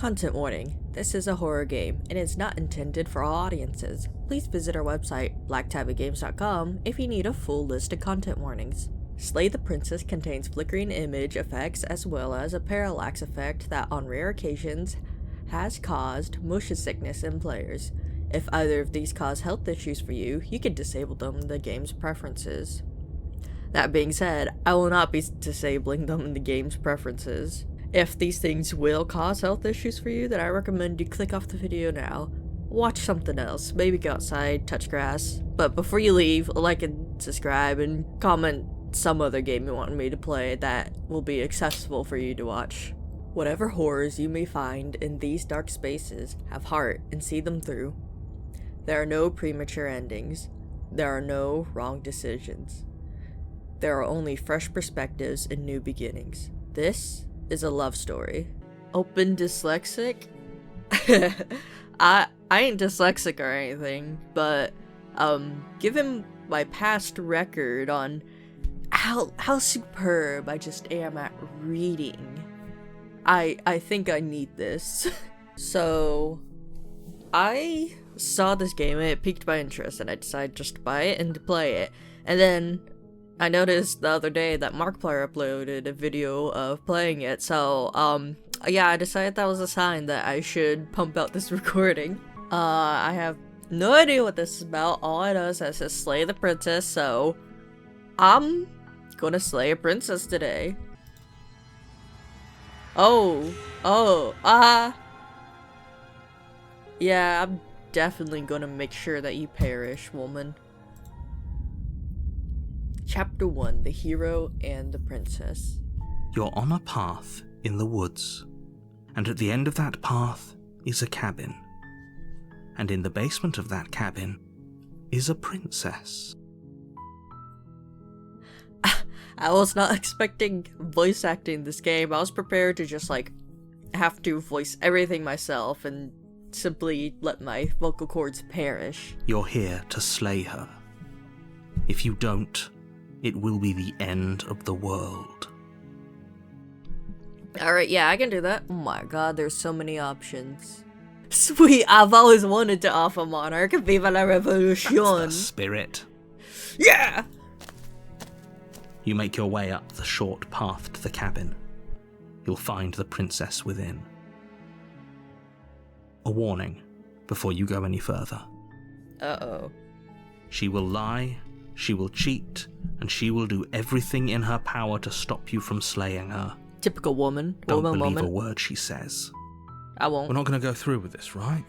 Content warning. This is a horror game and is not intended for all audiences. Please visit our website, blacktabbygames.com, if you need a full list of content warnings. Slay the Princess contains flickering image effects as well as a parallax effect that on rare occasions has caused motion sickness in players. If either of these cause health issues for you, you can disable them in the game's preferences. That being said, I will not be disabling them in the game's preferences. If these things will cause health issues for you, then I recommend you click off the video now. Watch something else, maybe go outside, touch grass. But before you leave, like and subscribe and comment some other game you want me to play that will be accessible for you to watch. Whatever horrors you may find in these dark spaces, have heart and see them through. There are no premature endings. There are no wrong decisions. There are only fresh perspectives and new beginnings. This is a love story. Open dyslexic? I ain't dyslexic or anything, but given my past record on how superb I just am at reading, I think I need this. So I saw this game and it piqued my interest and I decided just to buy it and to play it. And then I noticed the other day that Markiplier uploaded a video of playing it, so, yeah, I decided that was a sign that I should pump out this recording. I have no idea what this is about. All I know is that it says slay the princess, so I'm gonna slay a princess today. Yeah, I'm definitely gonna make sure that you perish, woman. Chapter 1, The Hero and the Princess. You're on a path in the woods, and at the end of that path is a cabin. And in the basement of that cabin is a princess. I was not expecting voice acting in this game. I was prepared to just, have to voice everything myself and simply let my vocal cords perish. You're here to slay her. If you don't, it will be the end of the world. Alright, yeah, I can do that. Oh my god, there's so many options. Sweet, I've always wanted to off a monarch. Viva la revolution! That's the spirit. Yeah! You make your way up the short path to the cabin. You'll find the princess within. A warning before you go any further. Uh-oh. She will lie, she will cheat, and she will do everything in her power to stop you from slaying her. Typical woman. Don't believe woman. a word she says. I won't. We're not going to go through with this, right?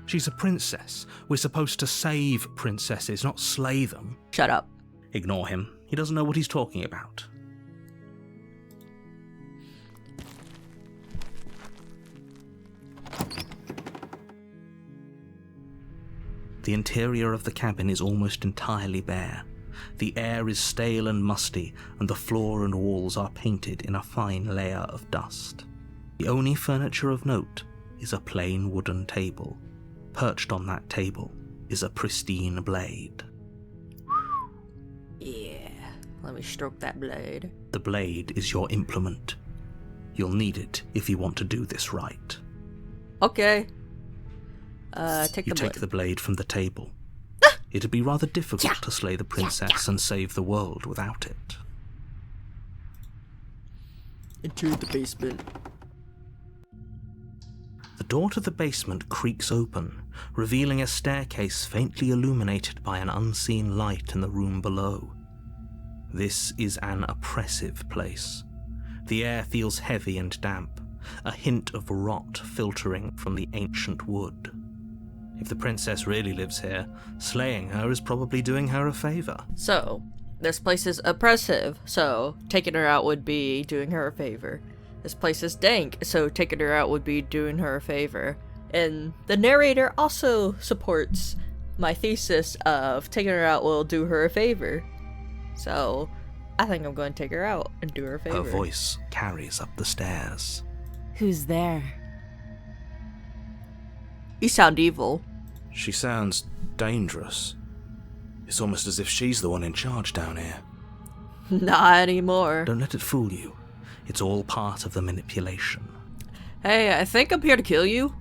She's a princess. We're supposed to save princesses, not slay them. Shut up. Ignore him. He doesn't know what he's talking about. The interior of the cabin is almost entirely bare. The air is stale and musty, and the floor and walls are painted in a fine layer of dust. The only furniture of note is a plain wooden table. Perched on that table is a pristine blade. Yeah, let me stroke that blade. The blade is your implement. You'll need it if you want to do this right. Okay. Take the blade from the table. It'd be rather difficult to slay the princess and save the world without it. Into the basement. The door to the basement creaks open, revealing a staircase faintly illuminated by an unseen light in the room below. This is an oppressive place. The air feels heavy and damp, a hint of rot filtering from the ancient wood. If the princess really lives here, slaying her is probably doing her a favor. So, this place is oppressive, so taking her out would be doing her a favor. This place is dank, so taking her out would be doing her a favor. And the narrator also supports my thesis of taking her out will do her a favor. So, I think I'm going to take her out and do her a favor. Her voice carries up the stairs. Who's there? You sound evil. She sounds dangerous. It's almost as if she's the one in charge down here. Not anymore. Don't let it fool you. It's all part of the manipulation. Hey, I think I'm here to kill you.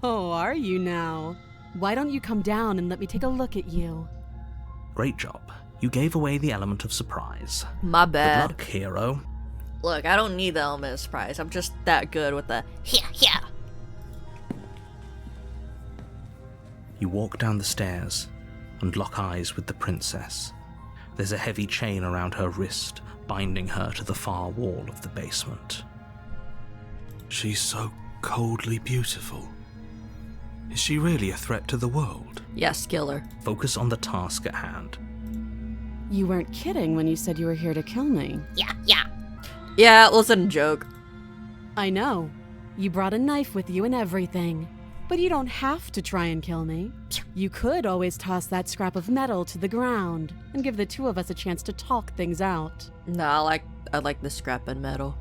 Oh, are you now? Why don't you come down and let me take a look at you? Great job. You gave away the element of surprise. My Good bad. luck, hero. Look, I don't need the element of surprise. I'm just that good with the yeah. You walk down the stairs and lock eyes with the princess. There's a heavy chain around her wrist, binding her to the far wall of the basement. She's so coldly beautiful. Is she really a threat to the world? Yes, killer. Focus on the task at hand. You weren't kidding when you said you were here to kill me. Yeah, it wasn't a joke. I know. You brought a knife with you and everything. But you don't have to try and kill me. You could always toss that scrap of metal to the ground and give the two of us a chance to talk things out. Nah, I like the scrap and metal.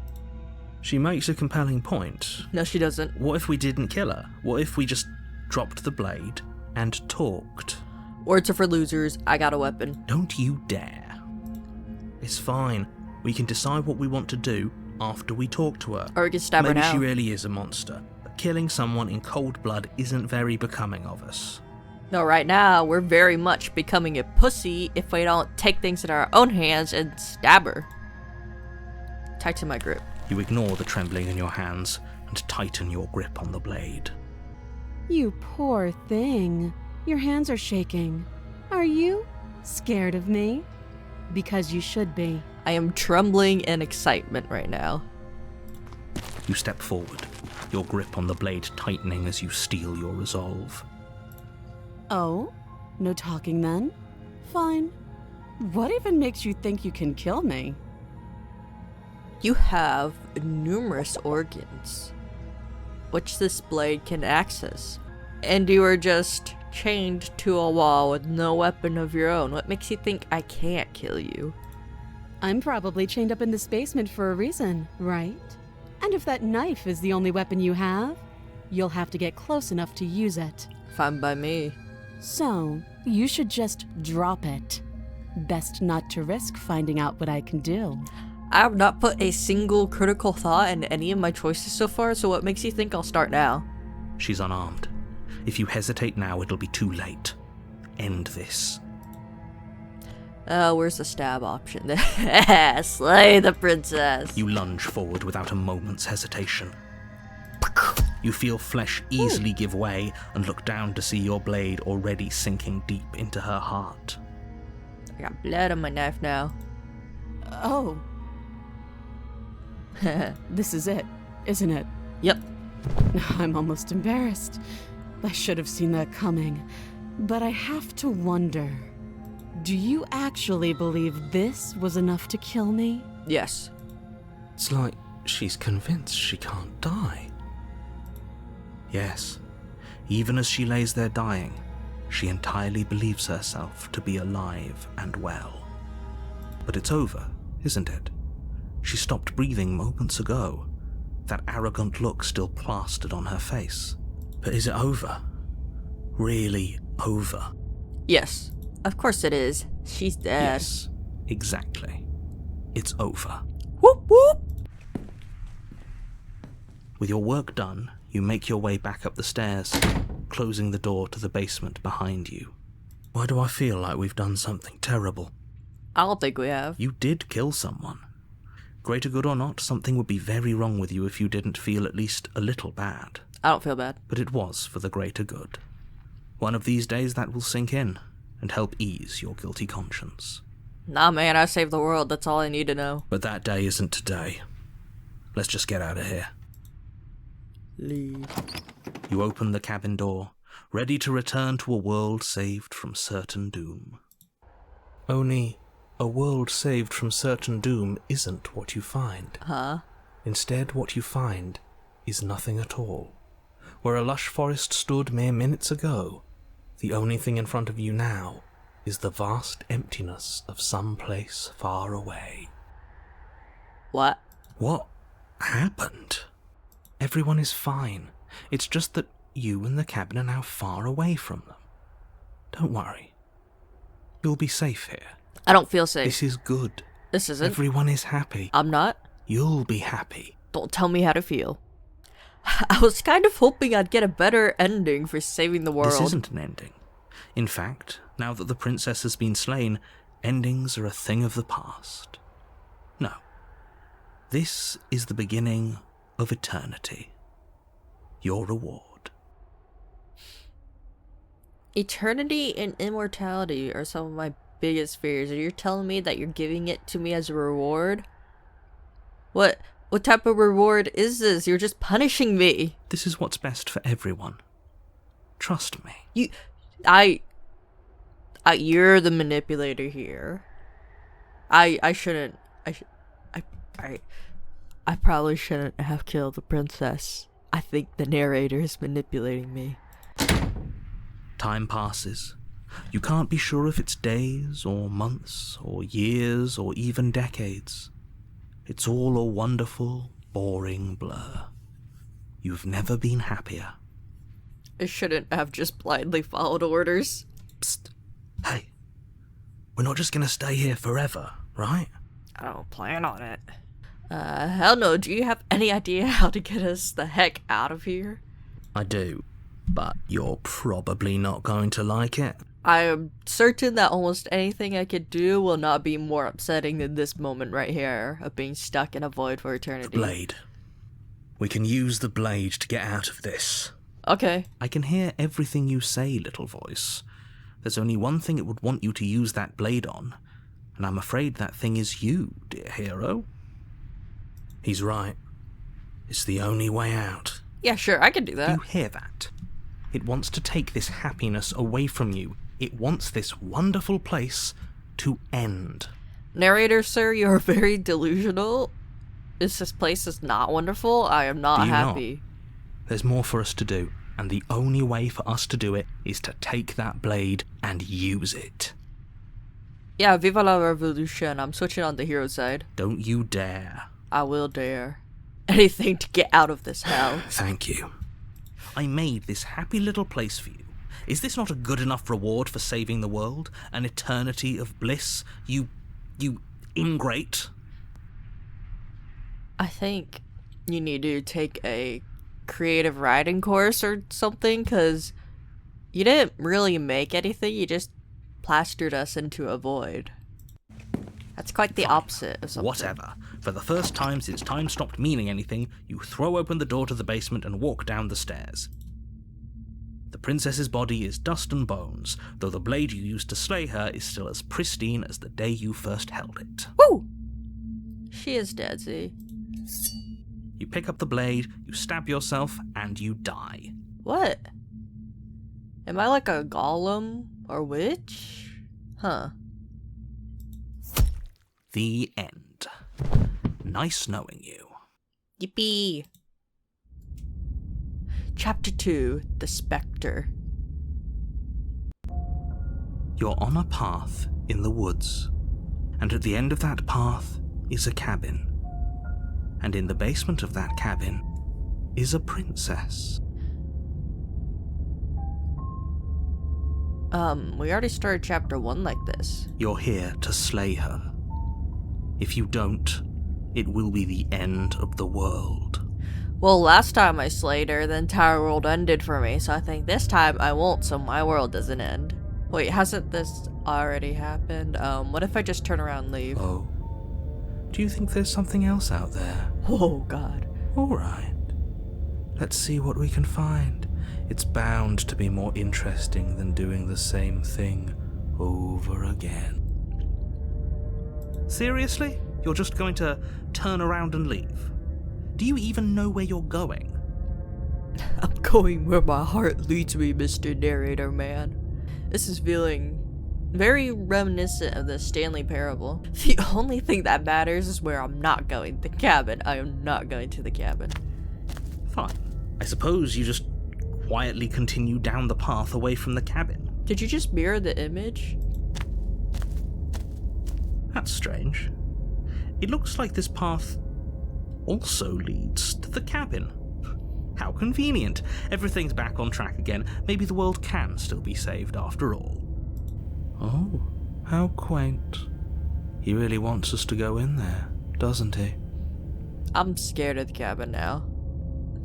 She makes a compelling point. No, she doesn't. What if we didn't kill her? What if we just dropped the blade and talked? Words are for losers. I got a weapon. Don't you dare. It's fine. We can decide what we want to do after we talk to her. Or we can stab her Maybe now. she really is a monster, but killing someone in cold blood isn't very becoming of us. No, right now, we're very much becoming a pussy if we don't take things in our own hands and stab her. Tighten my grip. You ignore the trembling in your hands and tighten your grip on the blade. You poor thing. Your hands are shaking. Are you scared of me? Because you should be. I am trembling in excitement right now. You step forward, your grip on the blade tightening as you steel your resolve. Oh? No talking then? Fine. What even makes you think you can kill me? You have numerous organs, which this blade can access. And you are just chained to a wall with no weapon of your own. What makes you think I can't kill you? I'm probably chained up in this basement for a reason, right? And if that knife is the only weapon you have, you'll have to get close enough to use it. Fine by me. So, you should just drop it. Best not to risk finding out what I can do. I have not put a single critical thought in any of my choices so far, so what makes you think I'll start now? She's unarmed. If you hesitate now, it'll be too late. End this. Where's the stab option? Slay the princess. You lunge forward without a moment's hesitation. You feel flesh easily give way and look down to see your blade already sinking deep into her heart. I got blood on my knife now. Oh. This is it, isn't it? Yep. I'm almost embarrassed. I should have seen that coming. But I have to wonder, do you actually believe this was enough to kill me? Yes. It's like she's convinced she can't die. Yes, even as she lays there dying, she entirely believes herself to be alive and well. But it's over, isn't it? She stopped breathing moments ago, that arrogant look still plastered on her face. But is it over? Really over? Yes. Of course it is. She's dead. Yes, exactly. It's over. Whoop whoop! With your work done, you make your way back up the stairs, closing the door to the basement behind you. Why do I feel like we've done something terrible? I don't think we have. You did kill someone. Greater good or not, something would be very wrong with you if you didn't feel at least a little bad. I don't feel bad. But it was for the greater good. One of these days that will sink in and help ease your guilty conscience. Nah, man, I saved the world. That's all I need to know. But that day isn't today. Let's just get out of here. Leave. You open the cabin door, ready to return to a world saved from certain doom. Only, a world saved from certain doom isn't what you find. Huh? Instead, what you find is nothing at all. Where a lush forest stood mere minutes ago, the only thing in front of you now is the vast emptiness of some place far away. What? What happened? Everyone is fine. It's just that you and the cabin are now far away from them. Don't worry. You'll be safe here. I don't feel safe. This is good. This isn't. Everyone is happy. I'm not. You'll be happy. Don't tell me how to feel. I was kind of hoping I'd get a better ending for saving the world. This isn't an ending. In fact, now that the princess has been slain, endings are a thing of the past. No. This is the beginning of eternity. Your reward. Eternity and immortality are some of my biggest fears. Are you telling me that you're giving it to me as a reward? What type of reward is this? You're just punishing me. This is what's best for everyone. Trust me. You're the manipulator here. I probably shouldn't have killed the princess. I think the narrator is manipulating me. Time passes. You can't be sure if it's days or months or years or even decades. It's all a wonderful, boring blur. You've never been happier. I shouldn't have just blindly followed orders. Psst. Hey. We're not just gonna stay here forever, right? I don't plan on it. Hell no. Do you have any idea how to get us the heck out of here? I do, but you're probably not going to like it. I am certain that almost anything I could do will not be more upsetting than this moment right here of being stuck in a void for eternity. The blade. We can use the blade to get out of this. Okay. I can hear everything you say, little voice. There's only one thing it would want you to use that blade on, and I'm afraid that thing is you, dear hero. He's right. It's the only way out. Yeah, sure, I can do that. You hear that? It wants to take this happiness away from you. It wants this wonderful place to end. Narrator, sir, you're very delusional. This place is not wonderful. I am not happy. There's more for us to do, and the only way for us to do it is to take that blade and use it. Yeah, viva la revolution. I'm switching on the hero side. Don't you dare. I will dare. Anything to get out of this hell. Thank you. I made this happy little place for you. Is this not a good enough reward for saving the world? An eternity of bliss? You ingrate? I think you need to take a creative writing course or something, because you didn't really make anything, you just plastered us into a void. That's quite the opposite of something. Whatever. For the first time since time stopped meaning anything, you throw open the door to the basement and walk down the stairs. The princess's body is dust and bones, though the blade you used to slay her is still as pristine as the day you first held it. Woo! She is dead, see? You pick up the blade, you stab yourself, and you die. What? Am I like a golem or witch? Huh. The end. Nice knowing you. Yippee! Chapter 2, The Spectre. You're on a path in the woods, and at the end of that path is a cabin. And in the basement of that cabin is a princess. We already started chapter 1 like this. You're here to slay her. If you don't, it will be the end of the world. Well, last time I slayed her, the entire world ended for me, so I think this time I won't, so my world doesn't end. Wait, hasn't this already happened? What if I just turn around and leave? Oh. Do you think there's something else out there? Oh, God. Alright. Let's see what we can find. It's bound to be more interesting than doing the same thing over again. Seriously? You're just going to turn around and leave? Do you even know where you're going? I'm going where my heart leads me, Mr. Narrator Man. This is feeling very reminiscent of the Stanley Parable. The only thing that matters is where I'm not going. The cabin. I am not going to the cabin. Fine. I suppose you just quietly continue down the path away from the cabin. Did you just mirror the image? That's strange. It looks like this path also leads to the cabin. How convenient. Everything's back on track again. Maybe the world can still be saved after all. Oh, how quaint. He really wants us to go in there, doesn't he? I'm scared of the cabin now.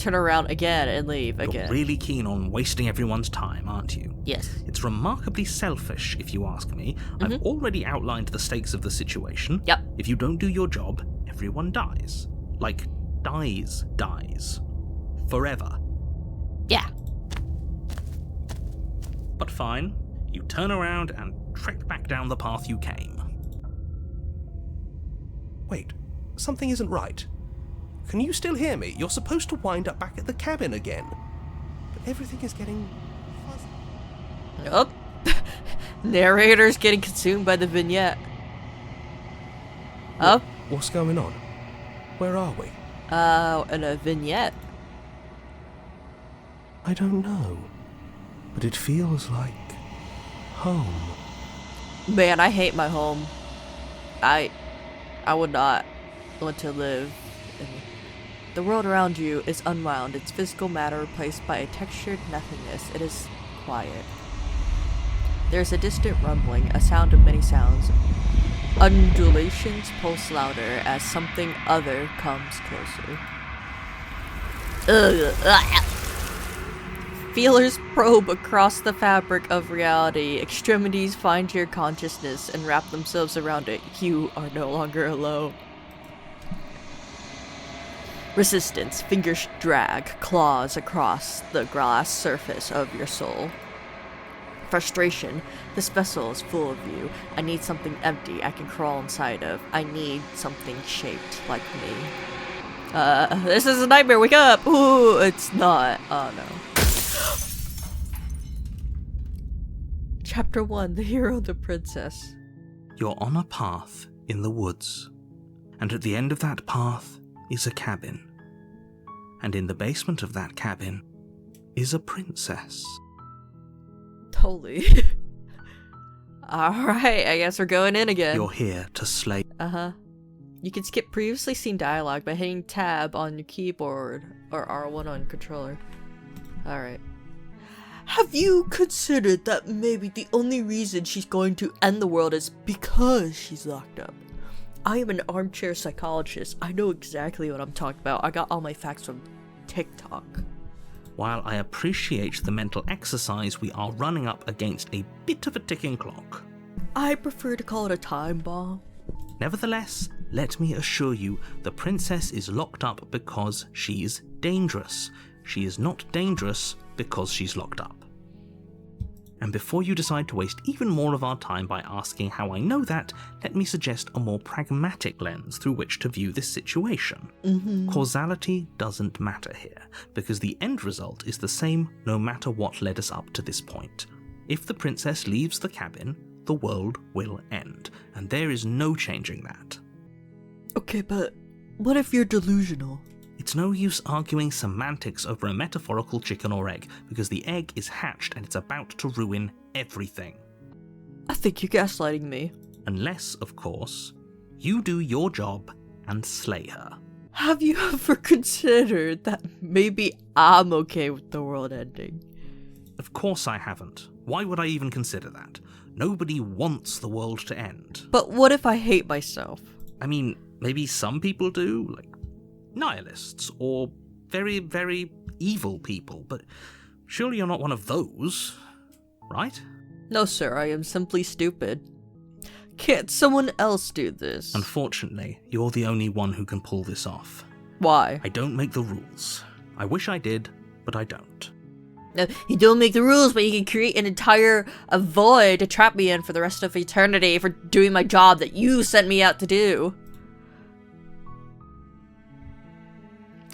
turn around again and leave again. You're really keen on wasting everyone's time, aren't you? Yes. It's remarkably selfish, if you ask me. I've already outlined the stakes of the situation. Yep. If you don't do your job, everyone dies. Like, dies. Forever. Yeah. But fine, you turn around and trek back down the path you came. Wait, something isn't right. Can you still hear me? You're supposed to wind up back at the cabin again. But everything is getting fuzzy. Yup. Narrator's getting consumed by the vignette. Up. What's going on? Where are we? In a vignette. I don't know. But it feels like home. Man, I hate my home. I would not want to live in... The world around you is unwound, its physical matter replaced by a textured nothingness. It is quiet. There's a distant rumbling, a sound of many sounds. Undulations pulse louder as something other comes closer. Feelers probe across the fabric of reality. Extremities find your consciousness and wrap themselves around it. You are no longer alone. Resistance. Fingers drag claws across the glass surface of your soul. Frustration. This vessel is full of you. I need something empty I can crawl inside of. I need something shaped like me. This is a nightmare. Wake up! Ooh, it's not. Oh no. Chapter 1. The Hero, the Princess. You're on a path in the woods, and at the end of that path is a cabin. And in the basement of that cabin is a princess. Totally. Alright, I guess we're going in again. You're here to slay. You can skip previously seen dialogue by hitting tab on your keyboard or R1 on controller. Alright. Have you considered that maybe the only reason she's going to end the world is because she's locked up? I am an armchair psychologist. I know exactly what I'm talking about. I got all my facts from TikTok. While I appreciate the mental exercise, we are running up against a bit of a ticking clock. I prefer to call it a time bomb. Nevertheless, let me assure you, the princess is locked up because she's dangerous. She is not dangerous because she's locked up. And before you decide to waste even more of our time by asking how I know that, let me suggest a more pragmatic lens through which to view this situation. Causality doesn't matter here, because the end result is the same no matter what led us up to this point. If the princess leaves the cabin, the world will end, and there is no changing that. Okay, but what if you're delusional? It's no use arguing semantics over a metaphorical chicken or egg, because the egg is hatched and it's about to ruin everything. I think you're gaslighting me. Unless, of course, you do your job and slay her. Have you ever considered that maybe I'm okay with the world ending? Of course I haven't. Why would I even consider that? Nobody wants the world to end. But what if I hate myself? I mean, maybe some people do, like nihilists, or very, very evil people, but surely you're not one of those, right? No, sir, I am simply stupid. Can't someone else do this? Unfortunately, you're the only one who can pull this off. Why? I don't make the rules. I wish I did, but I don't. You don't make the rules, but you can create an entire void to trap me in for the rest of eternity for doing my job that you sent me out to do.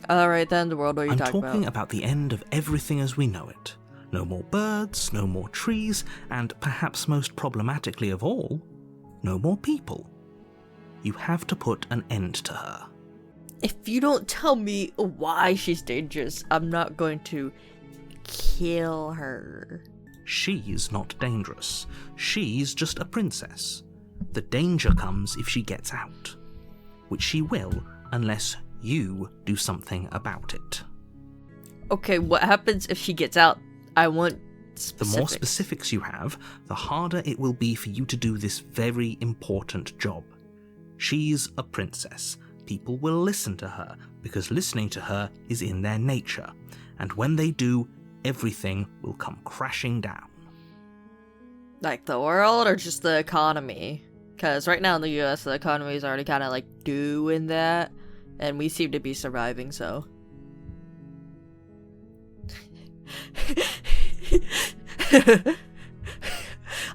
Alright then, the world, what are you talking about? I'm talking about the end of everything as we know it. No more birds, no more trees, and perhaps most problematically of all, no more people. You have to put an end to her. If you don't tell me why she's dangerous, I'm not going to kill her. She's not dangerous. She's just a princess. The danger comes if she gets out, which she will unless you do something about it. Okay, what happens if she gets out? I want specifics. The more specifics you have, the harder it will be for you to do this very important job. She's a princess. people will listen to her, because listening to her is in their nature, and when they do, everything will come crashing down. Like the world or just the economy? Because right now in the US, the economy is already kind of like doing that, and we seem to be surviving, so.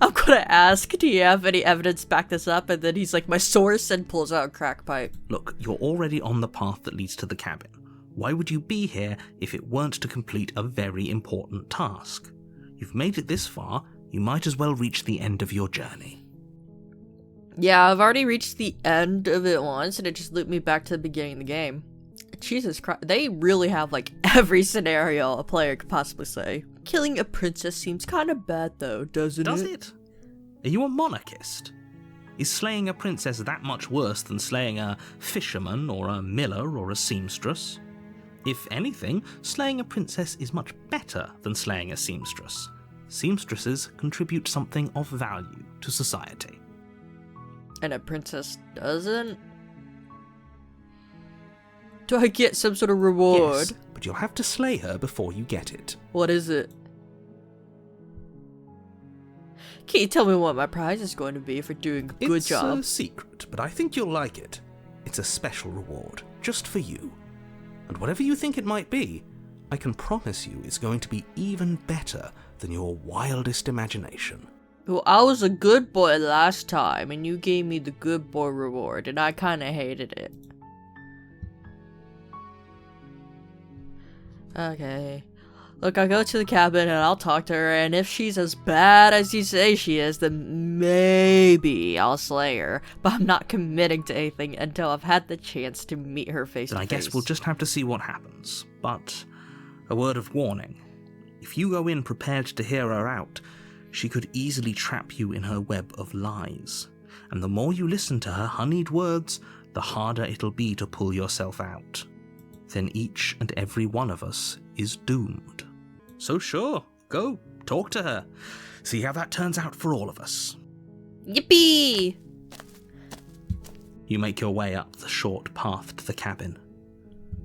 I'm gonna ask, do you have any evidence to back this up? And then he's like, my source, and pulls out a crack pipe. Look, you're already on the path that leads to the cabin. Why would you be here if it weren't to complete a very important task? You've made it this far, you might as well reach the end of your journey. Yeah, I've already reached the end of it once, and it just looped me back to the beginning of the game. Jesus Christ, they really have like every scenario a player could possibly say. Killing a princess seems kind of bad though, doesn't it? Does it? Are you a monarchist? Is slaying a princess that much worse than slaying a fisherman or a miller or a seamstress? If anything, slaying a princess is much better than slaying a seamstress. Seamstresses contribute something of value to society. And a princess doesn't? Do I get some sort of reward? Yes, but you'll have to slay her before you get it. What is it? Can you tell me what my prize is going to be for doing a good job? It's a secret, but I think you'll like it. It's a special reward, just for you. And whatever you think it might be, I can promise you it's going to be even better than your wildest imagination. Well, I was a good boy last time, and you gave me the good boy reward, and I kinda hated it. Okay. Look, I'll go to the cabin and I'll talk to her, and if she's as bad as you say she is, then maybe I'll slay her. But I'm not committing to anything until I've had the chance to meet her face to face. Then I guess we'll just have to see what happens. But a word of warning. If you go in prepared to hear her out, she could easily trap you in her web of lies. And the more you listen to her honeyed words, the harder it'll be to pull yourself out. Then each and every one of us is doomed. So sure, go, talk to her. See how that turns out for all of us. Yippee! You make your way up the short path to the cabin.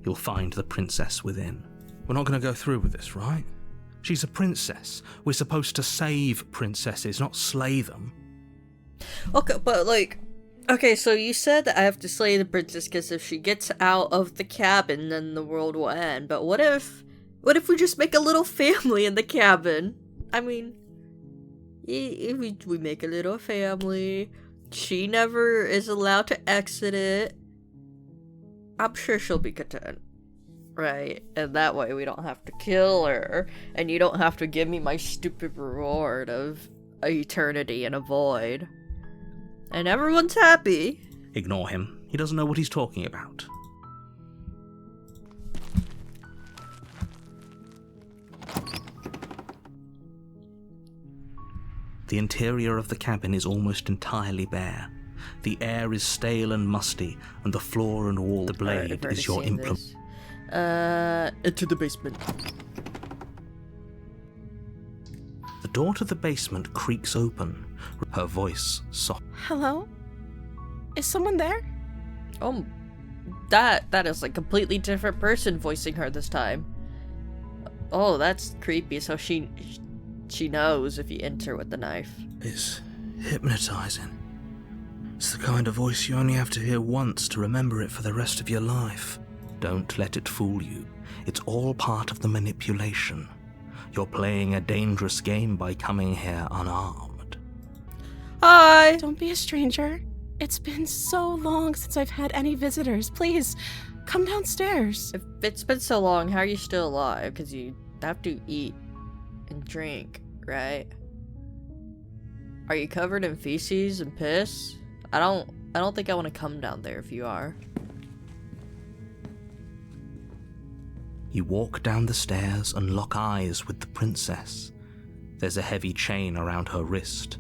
You'll find the princess within. We're not going to go through with this, right? She's a princess. We're supposed to save princesses, not slay them. Okay, but like... Okay, so you said that I have to slay the princess because if she gets out of the cabin, then the world will end. But what if we just make a little family in the cabin? I mean, if we make a little family, she never is allowed to exit it. I'm sure she'll be content, right? And that way we don't have to kill her, and you don't have to give me my stupid reward of eternity in a void. And everyone's happy. Ignore him. He doesn't know what he's talking about. The interior of the cabin is almost entirely bare. The air is stale and musty, and the floor and wall, the blade is your implement. Into the basement. The door to the basement creaks open, her voice soft. Hello? Is someone there? Oh, that is a completely different person voicing her this time. Oh, that's creepy. So she knows if you enter with the knife. It's hypnotizing. It's the kind of voice you only have to hear once to remember it for the rest of your life. Don't let it fool you. It's all part of the manipulation. You're playing a dangerous game by coming here unarmed. Hi! Don't be a stranger. It's been so long since I've had any visitors. Please, come downstairs. If it's been so long, how are you still alive? Because you have to eat and drink, right? Are you covered in feces and piss? I don't think I want to come down there if you are. You walk down the stairs and lock eyes with the princess. There's a heavy chain around her wrist,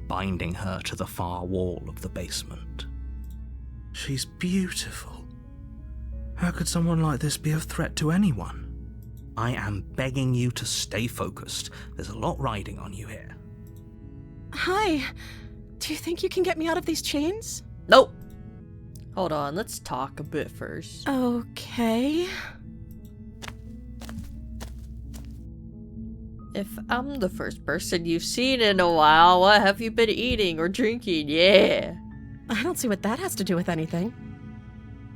binding her to the far wall of the basement. She's beautiful. How could someone like this be a threat to anyone? I am begging you to stay focused. There's a lot riding on you here. Hi. Do you think you can get me out of these chains? Nope. Hold on, let's talk a bit first. Okay. If I'm the first person you've seen in a while, what have you been eating or drinking? Yeah. I don't see what that has to do with anything.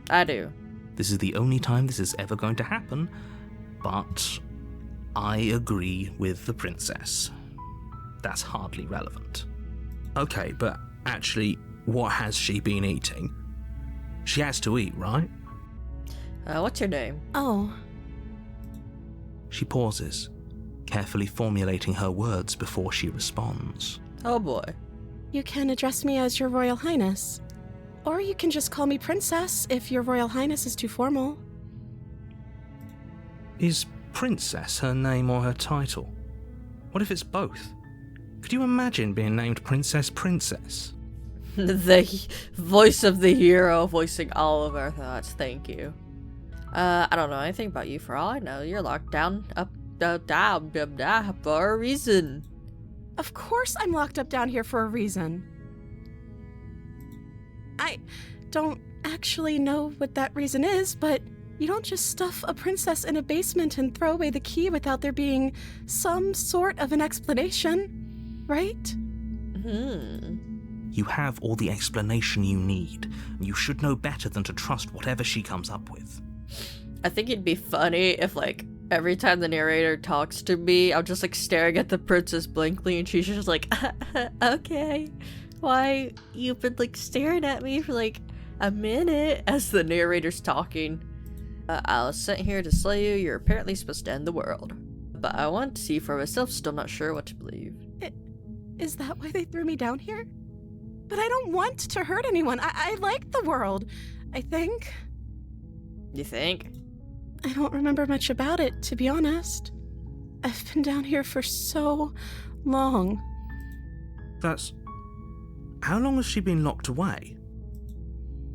I do. This is the only time this is ever going to happen, but I agree with the princess. That's hardly relevant. Okay, but actually, what has she been eating? She has to eat, right? What's your name? Oh. She pauses, carefully formulating her words before she responds. Oh boy. You can address me as Your Royal Highness. Or you can just call me Princess if Your Royal Highness is too formal. Is princess her name or her title? What if it's both? Could you imagine being named Princess? The voice of the hero voicing all of our thoughts. Thank you. I don't know anything about you. For all I know, you're locked down for a reason. Of course I'm locked up down here for a reason. I don't actually know what that reason is, but you don't just stuff a princess in a basement and throw away the key without there being some sort of an explanation, right? You have all the explanation you need, and you should know better than to trust whatever she comes up with. I think it'd be funny if, like, every time the narrator talks to me, I'm just, like, staring at the princess blankly, and she's just like, okay. Why, you've been, like, staring at me for, like, a minute as the narrator's talking. I was sent here to slay you. You're apparently supposed to end the world. But I want to see for myself, still not sure what to believe. Is that why they threw me down here? But I don't want to hurt anyone. I like the world, I think. You think? I don't remember much about it, to be honest. I've been down here for so long. How long has she been locked away?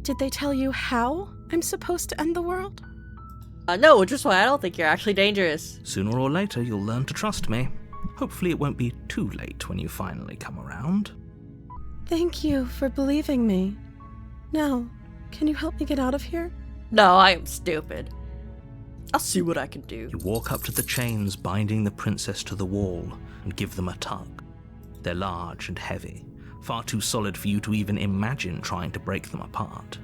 Did they tell you how I'm supposed to end the world? No, which is why I don't think you're actually dangerous. Sooner or later, you'll learn to trust me. Hopefully it won't be too late when you finally come around. Thank you for believing me. Now, can you help me get out of here? No, I am stupid. I'll see what I can do. You walk up to the chains binding the princess to the wall and give them a tug. They're large and heavy, far too solid for you to even imagine trying to break them apart.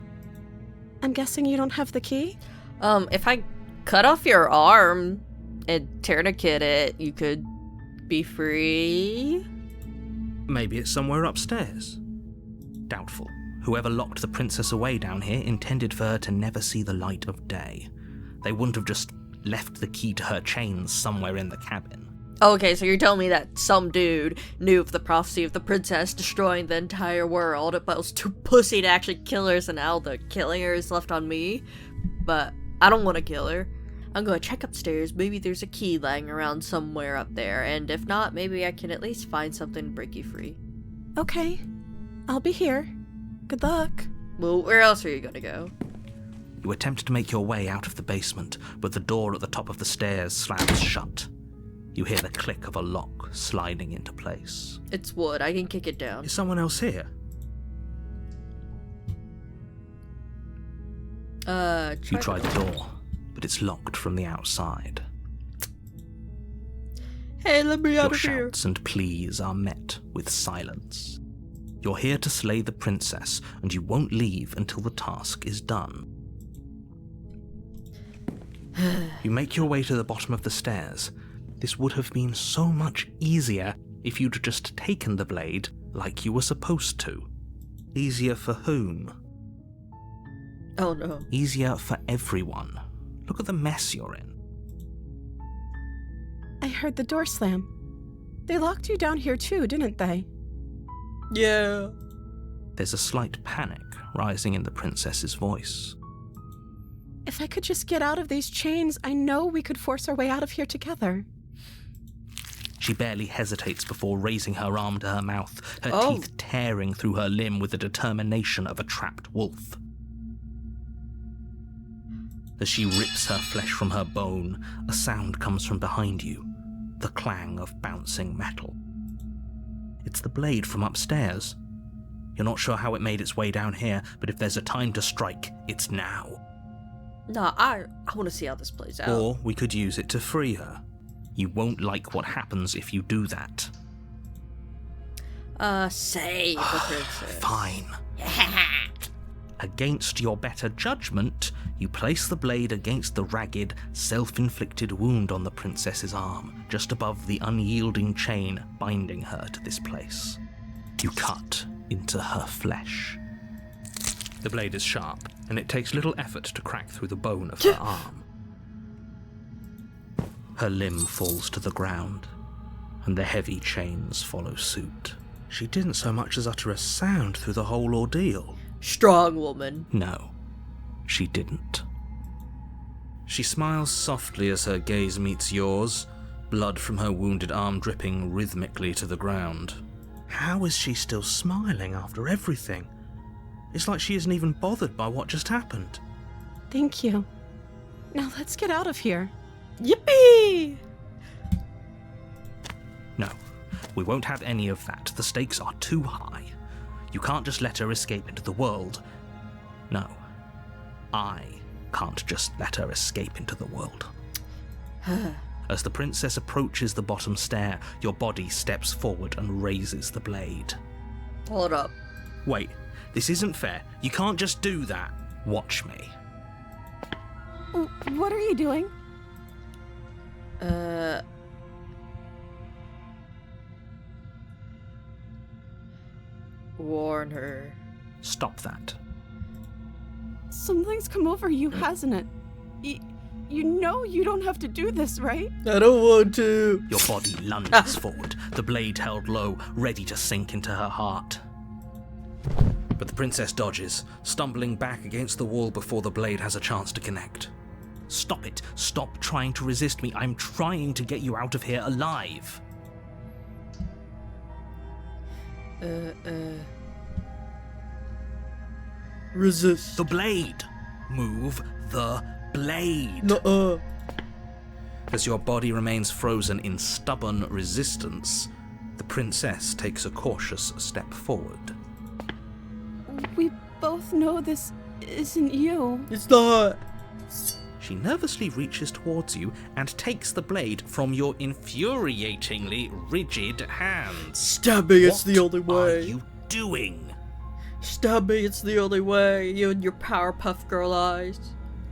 I'm guessing you don't have the key? If I cut off your arm and tourniquet it, you could be free? Maybe it's somewhere upstairs. Doubtful. Whoever locked the princess away down here intended for her to never see the light of day. They wouldn't have just left the key to her chains somewhere in the cabin. Okay, so you're telling me that some dude knew of the prophecy of the princess destroying the entire world, but was too pussy to actually kill her, so now the killing her is left on me? But I don't want to kill her. I'm gonna check upstairs, maybe there's a key lying around somewhere up there, and if not, maybe I can at least find something to break you free. Okay, I'll be here. Good luck. Well, where else are you gonna go? You attempt to make your way out of the basement, but the door at the top of the stairs slams shut. You hear the click of a lock sliding into place. It's wood, I can kick it down. Is someone else here? You try the door, but it's locked from the outside. Hey, let me out Your of here. shouts and pleas are met with silence. You're here to slay the princess, and you won't leave until the task is done. You make your way to the bottom of the stairs. This would have been so much easier if you'd just taken the blade like you were supposed to. Easier for whom? Oh no. Easier for everyone. Look at the mess you're in. I heard the door slam. They locked you down here too, didn't they? Yeah. There's a slight panic rising in the princess's voice. If I could just get out of these chains, I know we could force our way out of here together. She barely hesitates before raising her arm to her mouth, her teeth tearing through her limb with the determination of a trapped wolf. As she rips her flesh from her bone, a sound comes from behind you, the clang of bouncing metal. It's the blade from upstairs. You're not sure how it made its way down here, but if there's a time to strike, it's now. Nah, I want to see how this plays out. Or we could use it to free her. You won't like what happens if you do that. Save the princess. Fine. Against your better judgment, you place the blade against the ragged, self-inflicted wound on the princess's arm, just above the unyielding chain binding her to this place. You cut into her flesh. The blade is sharp, and it takes little effort to crack through the bone of her arm. Her limb falls to the ground, and the heavy chains follow suit. She didn't so much as utter a sound through the whole ordeal. Strong woman. No, she didn't. She smiles softly as her gaze meets yours, blood from her wounded arm dripping rhythmically to the ground. How is she still smiling after everything? It's like she isn't even bothered by what just happened. Thank you. Now let's get out of here. Yippee! No, we won't have any of that. The stakes are too high. You can't just let her escape into the world. No, I can't just let her escape into the world. As the princess approaches the bottom stair, your body steps forward and raises the blade. Hold up. Wait, this isn't fair. You can't just do that. Watch me. What are you doing? Warn her. Stop that. Something's come over you, hasn't it? You know you don't have to do this, right? I don't want to. Your body lunges forward, the blade held low, ready to sink into her heart. But the princess dodges, stumbling back against the wall before the blade has a chance to connect. Stop it. Stop trying to resist me. I'm trying to get you out of here alive. Resist. The blade. Move the blade. Nuh-uh. As your body remains frozen in stubborn resistance, the princess takes a cautious step forward. We both know this isn't you. It's not. She nervously reaches towards you and takes the blade from your infuriatingly rigid hands. Stab me, it's the only What are way. you doing? Stab me, it's the only way. You and your Powerpuff Girl eyes.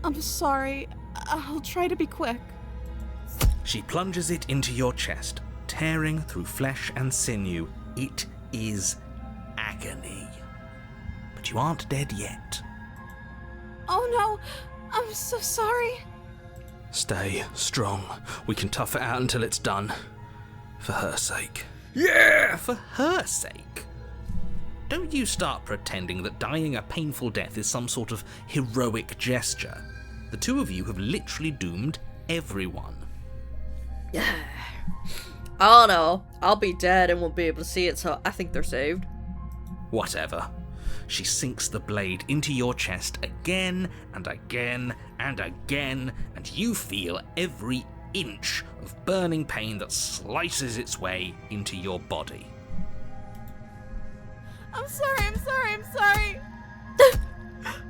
I'm sorry. I'll try to be quick. She plunges it into your chest, tearing through flesh and sinew. It is agony. But you aren't dead yet. Oh no, I'm so sorry. Stay strong. We can tough it out until it's done. For her sake. Yeah! For her sake. Don't you start pretending that dying a painful death is some sort of heroic gesture. The two of you have literally doomed everyone. I don't know. I'll be dead and won't be able to see it, so I think they're saved. Whatever. She sinks the blade into your chest again and again and again, and you feel every inch of burning pain that slices its way into your body. I'm sorry.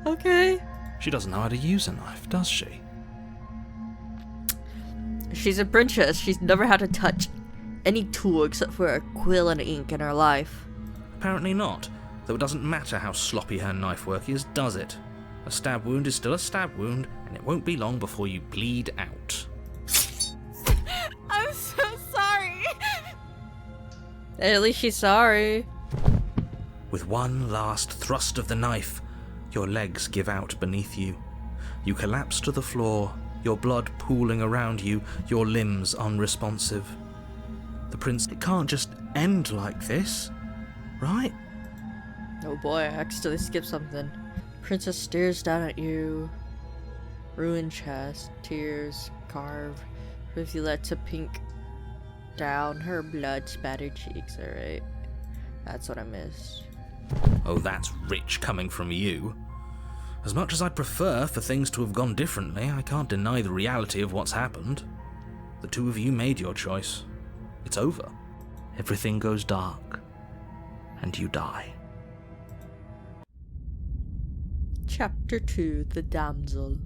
Okay. She doesn't know how to use a knife, does she? She's a princess. She's never had to touch any tool except for a quill and ink in her life. Apparently not, though it doesn't matter how sloppy her knife work is, does it? A stab wound is still a stab wound, and it won't be long before you bleed out. I'm so sorry. At least she's sorry. With one last thrust of the knife, your legs give out beneath you. You collapse to the floor, your blood pooling around you, your limbs unresponsive. The prince... It can't just end like this, right? Oh boy, I accidentally skipped something. Princess stares down at you. Ruined chest, tears, carved, rivulets of pink down her blood-spattered cheeks, alright? That's what I missed. Oh, that's rich coming from you. As much as I'd prefer for things to have gone differently, I can't deny the reality of what's happened. The two of you made your choice. It's over. Everything goes dark, and you die. Chapter 2, The Damsel.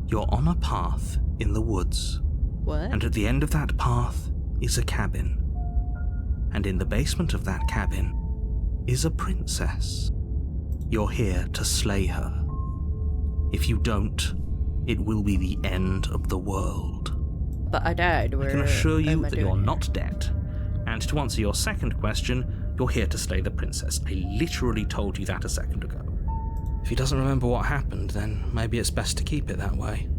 You're on a path in the woods, What? and at the end of that path is a cabin. And in the basement of that cabin is a princess. You're here to slay her. If you don't, it will be the end of the world. But I died. I can assure you that you're not dead. And to answer your second question, you're here to slay the princess. I literally told you that a second ago. If he doesn't remember what happened, then maybe it's best to keep it that way.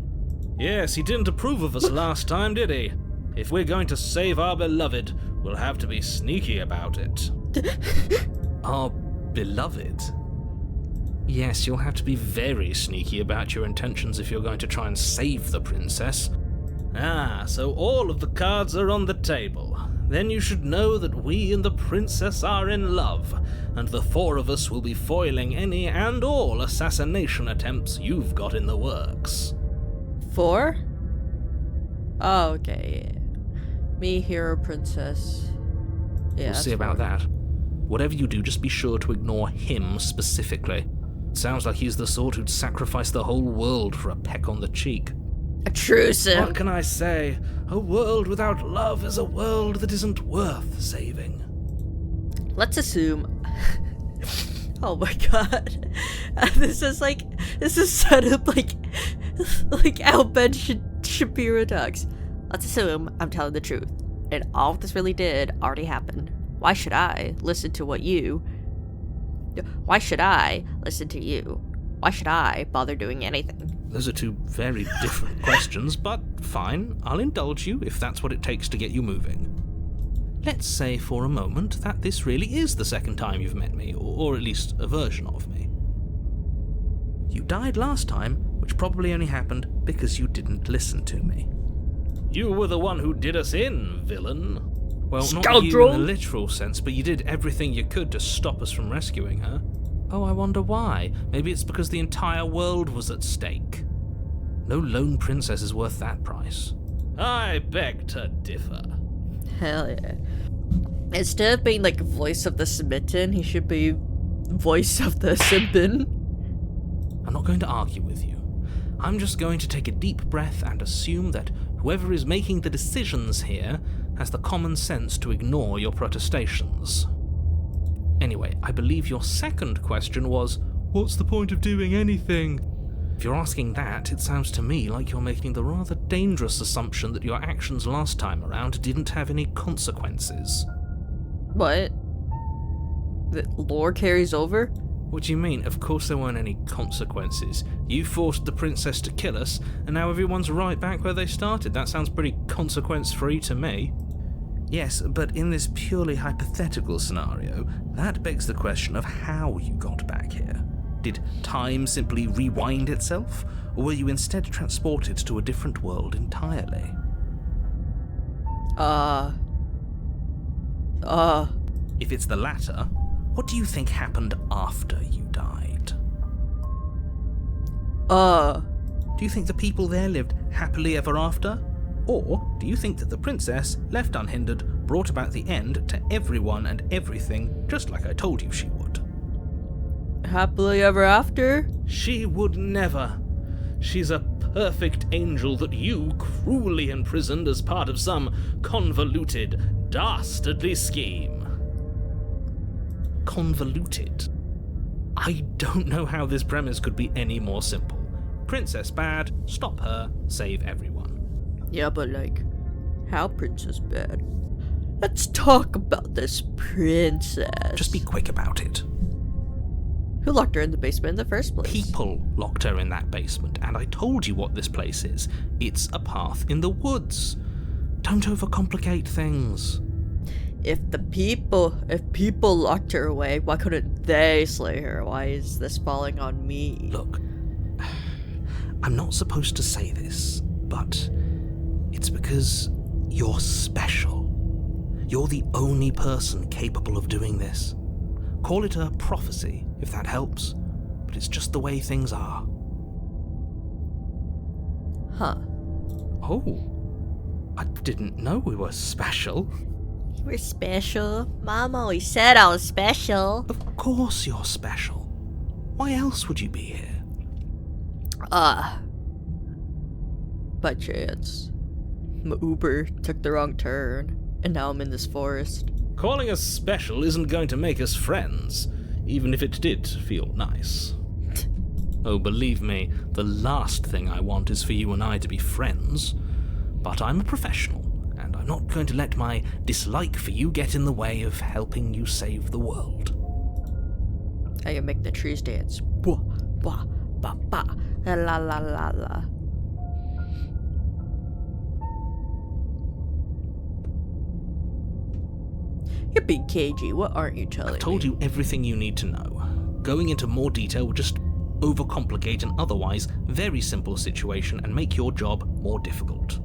Yes, he didn't approve of us last time, did he? If we're going to save our beloved, we'll have to be sneaky about it. Our beloved? Yes, you'll have to be very sneaky about your intentions if you're going to try and save the princess. Ah, so all of the cards are on the table. Then you should know that we and the princess are in love, and the four of us will be foiling any and all assassination attempts you've got in the works. 4? Oh, okay. Me, hero, princess. Yeah, We'll see about that. Whatever you do, just be sure to ignore him specifically. It sounds like he's the sort who'd sacrifice the whole world for a peck on the cheek. Intrusive. What can I say? A world without love is a world that isn't worth saving. Let's assume. Oh my god. This is set up like how Ben Shapiro talks. Let's assume I'm telling the truth, and all this really did already happen. Why should I listen to you? Why should I bother doing anything? Those are two very different questions, but fine, I'll indulge you if that's what it takes to get you moving. Let's say for a moment that this really is the second time you've met me, or at least a version of me. You died last time, which probably only happened because you didn't listen to me. You were the one who did us in, villain. Well, not Scoundrel! you in a literal sense, but you did everything you could to stop us from rescuing her. Oh, I wonder why. Maybe it's because the entire world was at stake. No lone princess is worth that price. I beg to differ. Hell yeah. Instead of being like voice of the smitten, he should be voice of the Simbin. I'm not going to argue with you. I'm just going to take a deep breath and assume that whoever is making the decisions here has the common sense to ignore your protestations. Anyway, I believe your second question was, what's the point of doing anything? If you're asking that, it sounds to me like you're making the rather dangerous assumption that your actions last time around didn't have any consequences. What? The lore carries over? What do you mean? Of course there weren't any consequences. You forced the princess to kill us, and now everyone's right back where they started. That sounds pretty consequence-free to me. Yes, but in this purely hypothetical scenario, that begs the question of how you got back here. Did time simply rewind itself, or were you instead transported to a different world entirely? If it's the latter, what do you think happened after you died? Do you think the people there lived happily ever after? Or do you think that the princess, left unhindered, brought about the end to everyone and everything, just like I told you she would? Happily ever after? She would never. She's a perfect angel that you cruelly imprisoned as part of some convoluted, dastardly scheme. Convoluted? I don't know how this premise could be any more simple. Princess bad, stop her, save everyone. Yeah, but like, how princess bad? Let's talk about this princess. Just be quick about it. Who locked her in the basement in the first place? People locked her in that basement, and I told you what this place is. It's a path in the woods. Don't overcomplicate things. If people locked her away, why couldn't they slay her? Why is this falling on me? Look, I'm not supposed to say this, but it's because you're special. You're the only person capable of doing this. Call it a prophecy, if that helps, but it's just the way things are. Huh. Oh, I didn't know we were special. We're special. Mom always said I was special. Of course you're special. Why else would you be here? By chance. My Uber took the wrong turn, and now I'm in this forest. Calling us special isn't going to make us friends, even if it did feel nice. Oh, believe me, the last thing I want is for you and I to be friends. But I'm a professional, and I'm not going to let my dislike for you get in the way of helping you save the world. I can make the trees dance. Bwah, bwah, ba, ba, la la la la la. You're being cagey. What aren't you telling me? I've told you everything you need to know. Going into more detail would just overcomplicate an otherwise very simple situation and make your job more difficult.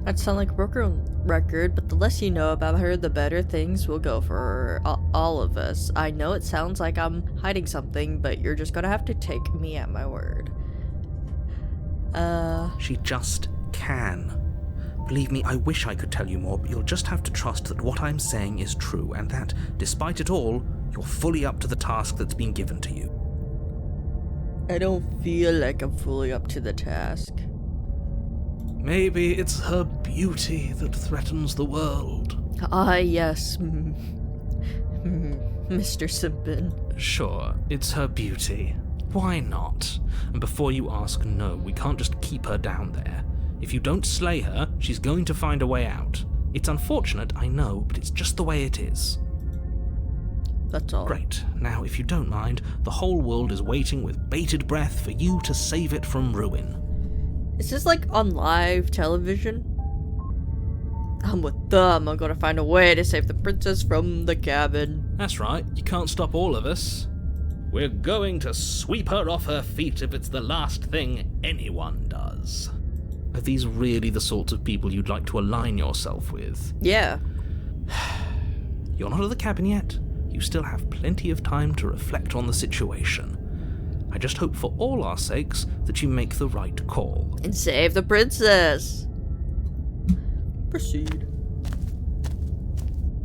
That sounds like a broken record, but the less you know about her, the better things will go for all of us. I know it sounds like I'm hiding something, but you're just gonna have to take me at my word. She just can. Believe me, I wish I could tell you more, but you'll just have to trust that what I'm saying is true, and that, despite it all, you're fully up to the task that's been given to you. I don't feel like I'm fully up to the task. Maybe it's her beauty that threatens the world. Ah, yes. Mr. Simpin. Sure, it's her beauty. Why not? And before you ask, no, we can't just keep her down there. If you don't slay her, she's going to find a way out. It's unfortunate, I know, but it's just the way it is. That's all. Great. Now, if you don't mind, the whole world is waiting with bated breath for you to save it from ruin. Is this like on live television? I'm with them. I'm gonna find a way to save the princess from the cabin. That's right, you can't stop all of us. We're going to sweep her off her feet if it's the last thing anyone does. Are these really the sorts of people you'd like to align yourself with? Yeah. You're not at the cabin yet. You still have plenty of time to reflect on the situation. I just hope for all our sakes that you make the right call. And save the princess. Proceed.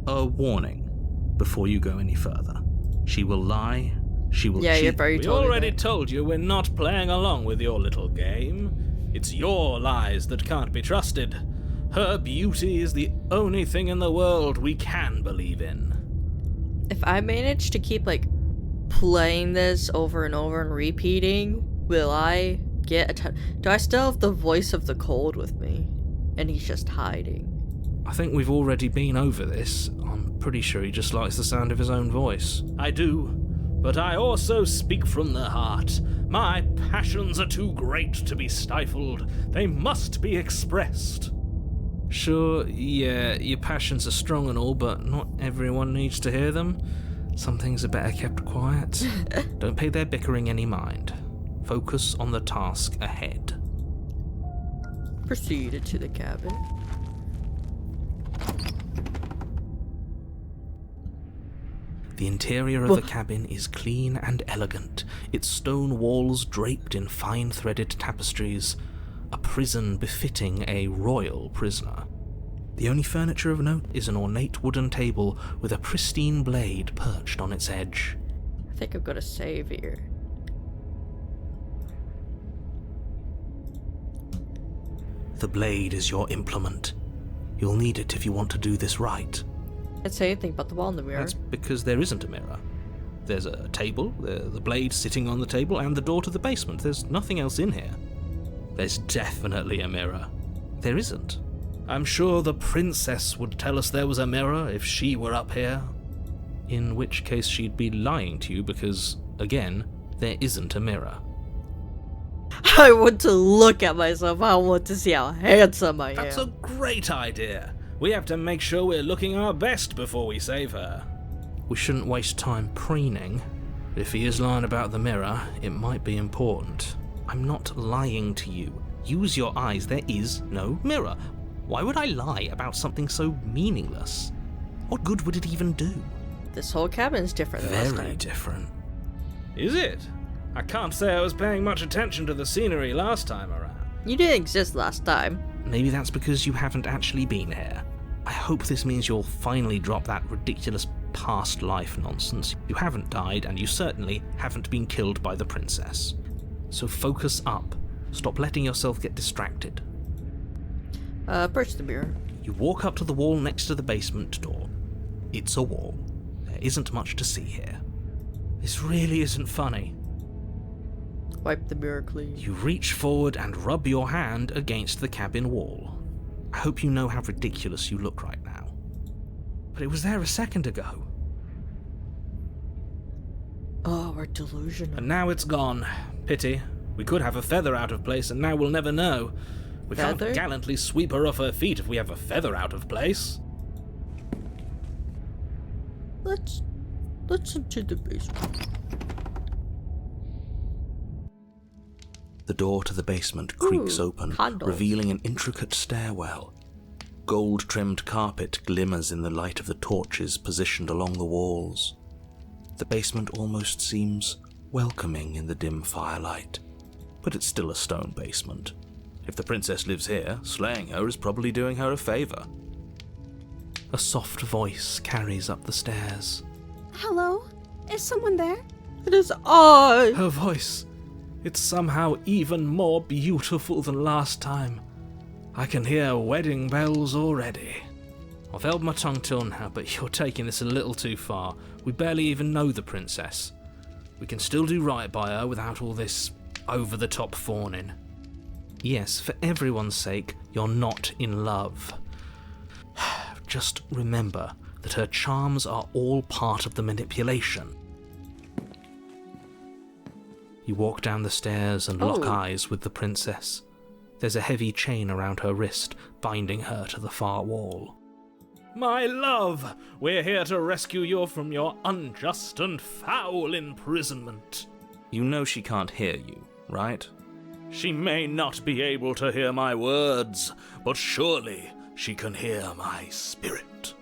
A warning before you go any further. She will lie, she will Yeah, cheat. you've already We told me already that. told you we're not playing along with your little game. It's your lies that can't be trusted. Her beauty is the only thing in the world we can believe in. If I manage to keep like playing this over and over and repeating, will I get do I still have the voice of the cold with me? And he's just hiding. I think we've already been over this. I'm pretty sure he just likes the sound of his own voice. I do, but I also speak from the heart. My passions are too great to be stifled. They must be expressed. Sure, yeah, your passions are strong and all, but not everyone needs to hear them. Some things are better kept quiet. Don't pay their bickering any mind. Focus on the task ahead. Proceeded to the cabin. The interior of the cabin is clean and elegant, its stone walls draped in fine-threaded tapestries, a prison befitting a royal prisoner. The only furniture of note is an ornate wooden table with a pristine blade perched on its edge. I think I'm gonna save here. The blade is your implement. You'll need it if you want to do this right. Can't say anything about the wall in the mirror. That's because there isn't a mirror. There's a table, the blade sitting on the table, and the door to the basement. There's nothing else in here. There's definitely a mirror. There isn't. I'm sure the princess would tell us there was a mirror if she were up here. In which case she'd be lying to you because, again, there isn't a mirror. I want to look at myself. I want to see how handsome I am. That's a great idea. We have to make sure we're looking our best before we save her. We shouldn't waste time preening. If he is lying about the mirror, it might be important. I'm not lying to you. Use your eyes. There is no mirror. Why would I lie about something so meaningless? What good would it even do? This whole cabin is different than last Very time. different. Is it? I can't say I was paying much attention to the scenery last time around. You didn't exist last time. Maybe that's because you haven't actually been here. I hope this means you'll finally drop that ridiculous past life nonsense. You haven't died, and you certainly haven't been killed by the princess. So focus up. Stop letting yourself get distracted. Approach the mirror. You walk up to the wall next to the basement door. It's a wall. There isn't much to see here. This really isn't funny. Wipe the mirror clean. You reach forward and rub your hand against the cabin wall. I hope you know how ridiculous you look right now. But it was there a second ago. Oh, we're delusional. And now it's gone. Pity. We could have a feather out of place, and now we'll never know. We can't Feather? gallantly sweep her off her feet if we have a feather out of place. Let's into the basement. The door to the basement creaks Ooh, open, condos. revealing an intricate stairwell. Gold-trimmed carpet glimmers in the light of the torches positioned along the walls. The basement almost seems welcoming in the dim firelight, but it's still a stone basement. If the princess lives here, slaying her is probably doing her a favor. A soft voice carries up the stairs. Hello? Is someone there? It is I! Her voice. It's somehow even more beautiful than last time. I can hear wedding bells already. I've held my tongue till now, but you're taking this a little too far. We barely even know the princess. We can still do right by her without all this over-the-top fawning. Yes, for everyone's sake, you're not in love. Just remember that her charms are all part of the manipulation. You walk down the stairs and lock eyes with the princess. There's a heavy chain around her wrist, binding her to the far wall. My love, we're here to rescue you from your unjust and foul imprisonment. You know she can't hear you, right? She may not be able to hear my words, but surely she can hear my spirit.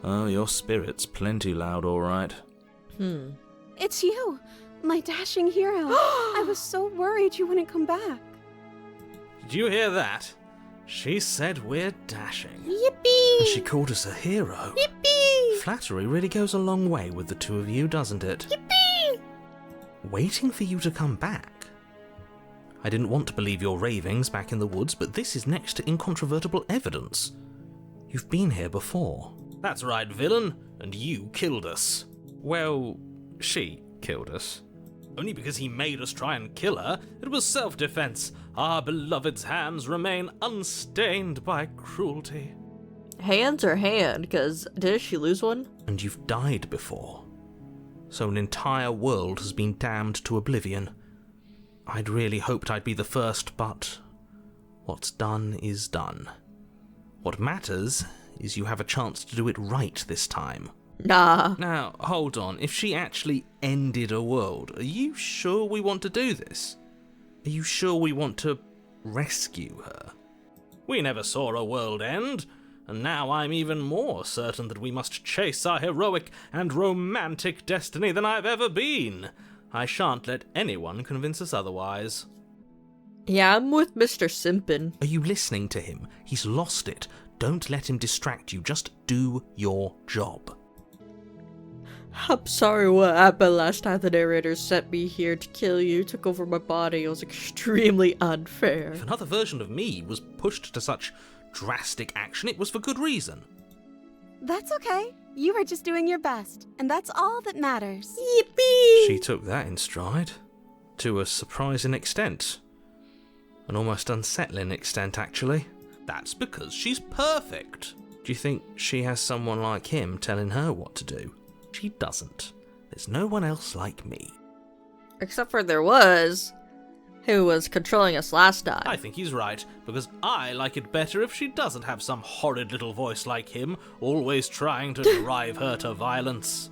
Oh, your spirit's plenty loud, all right. It's you, my dashing hero. I was so worried you wouldn't come back. Did you hear that? She said we're dashing. Yippee! And she called us a hero. Yippee! Flattery really goes a long way with the two of you, doesn't it? Yippee! Waiting for you to come back. I didn't want to believe your ravings back in the woods, but this is next to incontrovertible evidence. You've been here before. That's right, villain, and you killed us. Well, she killed us. Only because he made us try and kill her. It was self-defense. Our beloved's hands remain unstained by cruelty. Hands or hand? Because did she lose one? And you've died before. So an entire world has been damned to oblivion. I'd really hoped I'd be the first, but what's done is done. What matters is you have a chance to do it right this time. Nah. Now, hold on. If she actually ended a world, are you sure we want to do this? Are you sure we want to rescue her? We never saw a world end, and now I'm even more certain that we must chase our heroic and romantic destiny than I've ever been. I shan't let anyone convince us otherwise. Yeah, I'm with Mr. Simpin. Are you listening to him? He's lost it. Don't let him distract you. Just do your job. I'm sorry what happened last time the narrator sent me here to kill you, took over my body. It was extremely unfair. If another version of me was pushed to such drastic action, it was for good reason. That's okay. You were just doing your best, and that's all that matters. Yippee! She took that in stride. To a surprising extent. An almost unsettling extent, actually. That's because she's perfect. Do you think she has someone like him telling her what to do? She doesn't. There's no one else like me. Except for there was. Who was controlling us last time. I think he's right, because I like it better if she doesn't have some horrid little voice like him, always trying to drive her to violence.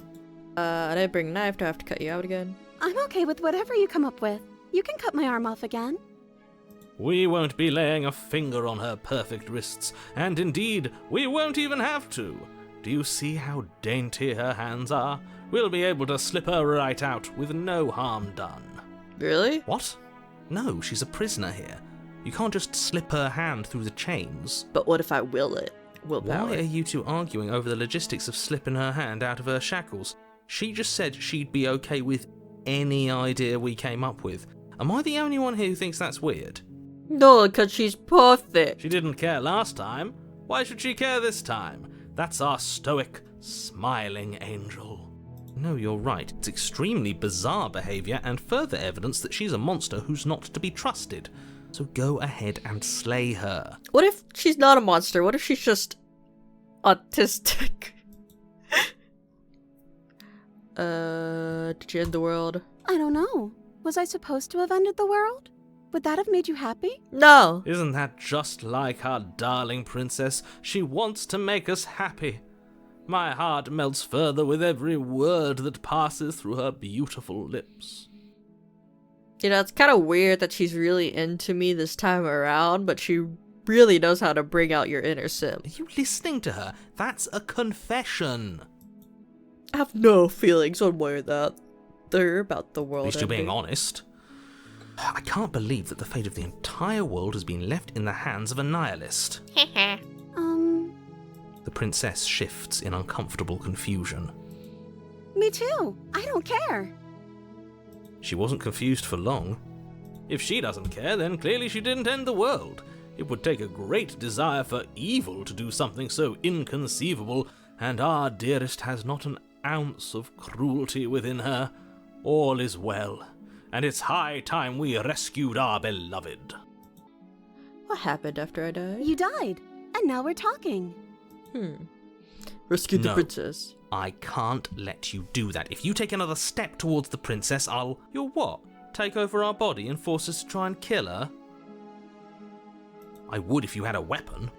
I didn't bring a knife. Do I have to cut you out again? I'm okay with whatever you come up with. You can cut my arm off again. We won't be laying a finger on her perfect wrists, and indeed, we won't even have to. Do you see how dainty her hands are? We'll be able to slip her right out with no harm done. Really? What? No, she's a prisoner here. You can't just slip her hand through the chains. But what if I will it? willpower. Why are you two arguing over the logistics of slipping her hand out of her shackles? She just said she'd be okay with any idea we came up with. Am I the only one here who thinks that's weird? No, because she's perfect. She didn't care last time. Why should she care this time? That's our stoic, smiling angel. No, you're right. It's extremely bizarre behaviour and further evidence that she's a monster who's not to be trusted. So go ahead and slay her. What if she's not a monster? What if she's just autistic? Did you end the world? I don't know. Was I supposed to have ended the world? Would that have made you happy? No. Isn't that just like our darling princess? She wants to make us happy. My heart melts further with every word that passes through her beautiful lips. You know, it's kind of weird that she's really into me this time around, but she really knows how to bring out your inner sim. Are you listening to her? That's a confession. I have no feelings one way or the other about the world. At least you're being ending. honest. I can't believe that the fate of the entire world has been left in the hands of a nihilist. The princess shifts in uncomfortable confusion. Me too. I don't care. She wasn't confused for long. If she doesn't care, then clearly she didn't end the world. It would take a great desire for evil to do something so inconceivable, and our dearest has not an ounce of cruelty within her. All is well, and it's high time we rescued our beloved. What happened after I died? You died, and now we're talking. Rescued the No. princess. I can't let you do that. If you take another step towards the princess, You'll what? Take over our body and force us to try and kill her? I would if you had a weapon.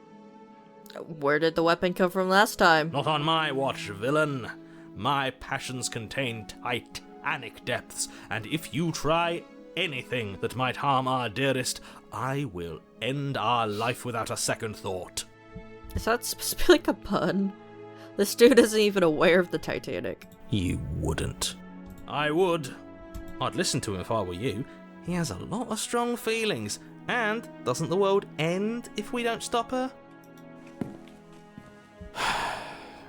Where did the weapon come from last time? Not on my watch, villain. My passions contain titanic depths, and if you try anything that might harm our dearest, I will end our life without a second thought. Is that supposed to be like a pun? This dude isn't even aware of the Titanic. You wouldn't. I would. I'd listen to him if I were you. He has a lot of strong feelings. And doesn't the world end if we don't stop her?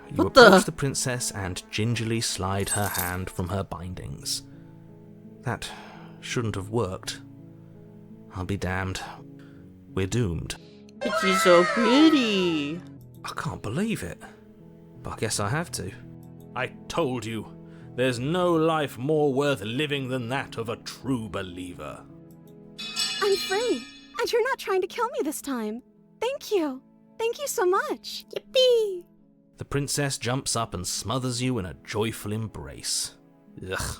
You What the- approach the princess and gingerly slide her hand from her bindings. That shouldn't have worked. I'll be damned. We're doomed. But she's so pretty. I can't believe it. But I guess I have to. I told you, there's no life more worth living than that of a true believer. I'm free, and you're not trying to kill me this time. Thank you. Thank you so much. Yippee! The princess jumps up and smothers you in a joyful embrace. Ugh.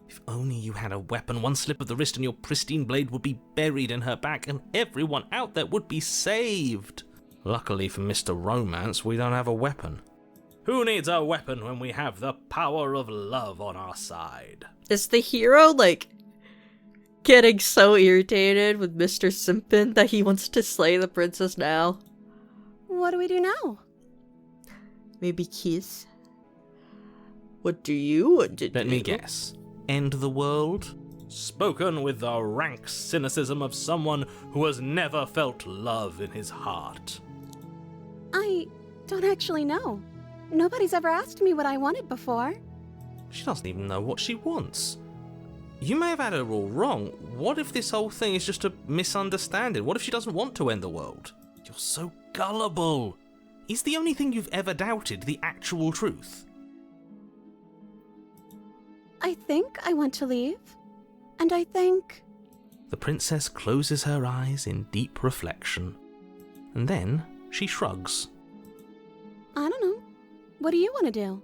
If only you had a weapon, one slip of the wrist and your pristine blade would be buried in her back and everyone out there would be saved. Luckily for Mr. Romance, we don't have a weapon. Who needs a weapon when we have the power of love on our side? Is the hero, like, getting so irritated with Mr. Simpin that he wants to slay the princess now? What do we do now? Maybe kiss? What do you want to do? Let me guess. End the world? Spoken with the rank cynicism of someone who has never felt love in his heart. I don't actually know. Nobody's ever asked me what I wanted before. She doesn't even know what she wants. You may have had her all wrong. What if this whole thing is just a misunderstanding? What if she doesn't want to end the world? You're so gullible. Is the only thing you've ever doubted the actual truth? I think I want to leave. And I think... The princess closes her eyes in deep reflection. And then she shrugs. I don't know. What do you want to do?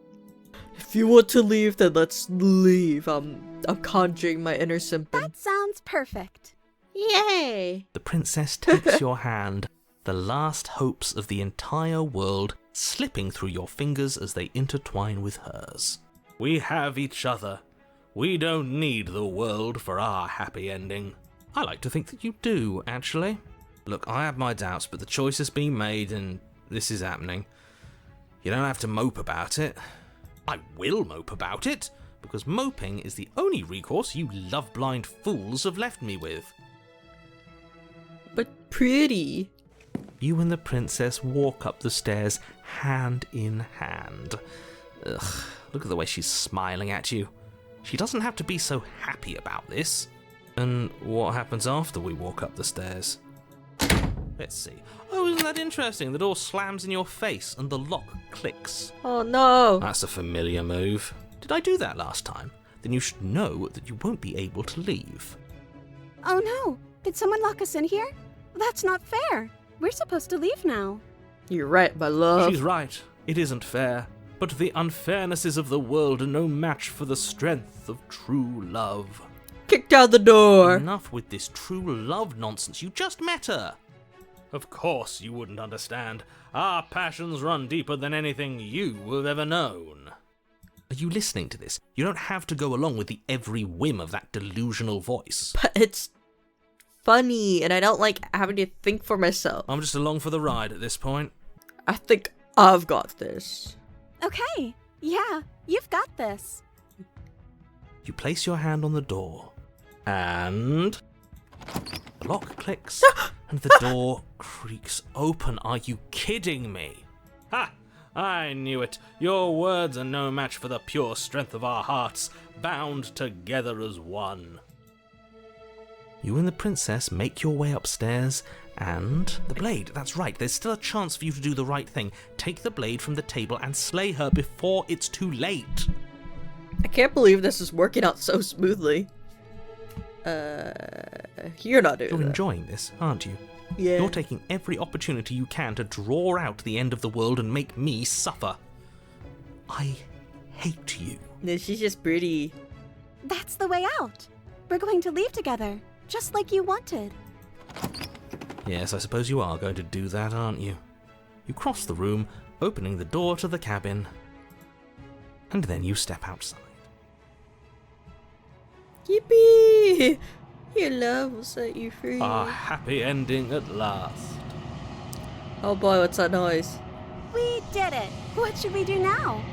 If you want to leave, then let's leave. I'm conjuring my inner Simpin. That sounds perfect. Yay! The princess takes your hand, the last hopes of the entire world slipping through your fingers as they intertwine with hers. We have each other. We don't need the world for our happy ending. I like to think that you do, actually. Look, I have my doubts, but the choice has been made and this is happening. You don't have to mope about it. I will mope about it, because moping is the only recourse you love-blind fools have left me with. But pretty. You and the princess walk up the stairs hand in hand. Ugh, look at the way she's smiling at you. She doesn't have to be so happy about this. And what happens after we walk up the stairs? Let's see. Oh, isn't that interesting? The door slams in your face and the lock clicks. Oh no! That's a familiar move. Did I do that last time? Then you should know that you won't be able to leave. Oh no! Did someone lock us in here? That's not fair. We're supposed to leave now. You're right, my love. She's right. It isn't fair. But the unfairnesses of the world are no match for the strength of true love. Kick down the door! Enough with this true love nonsense. You just met her. Of course you wouldn't understand. Our passions run deeper than anything you have ever known. Are you listening to this? You don't have to go along with the every whim of that delusional voice. But it's funny, and I don't like having to think for myself. I'm just along for the ride at this point. I think I've got this. Okay, yeah, you've got this. You place your hand on the door, and the lock clicks, and the door creaks open. Are you kidding me? Ha! I knew it. Your words are no match for the pure strength of our hearts, bound together as one. You and the princess make your way upstairs, and the blade. That's right, there's still a chance for you to do the right thing. Take the blade from the table and slay her before it's too late. I can't believe this is working out so smoothly. You're not doing You're that. enjoying this, aren't you? Yeah. You're taking every opportunity you can to draw out the end of the world and make me suffer. I hate you. No, she's just pretty. That's the way out. We're going to leave together, just like you wanted. Yes, I suppose you are going to do that, aren't you? You cross the room, opening the door to the cabin, and then you step outside. Yippee! Your love will set you free. A happy ending at last. Oh boy, what's that noise? We did it. What should we do now?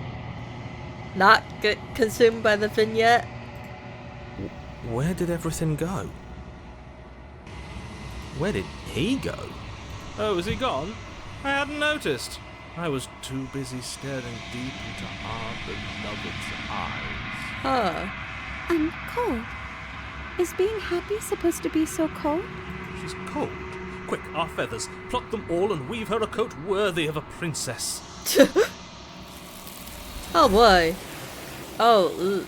Not get consumed by the vignette? Where did everything go? Where did he go? Oh, is he gone? I hadn't noticed. I was too busy staring deep into our beloved's eyes. Huh. I'm cold. Is being happy supposed to be so cold? She's cold. Quick, our feathers. Pluck them all and weave her a coat worthy of a princess. Oh boy. Oh.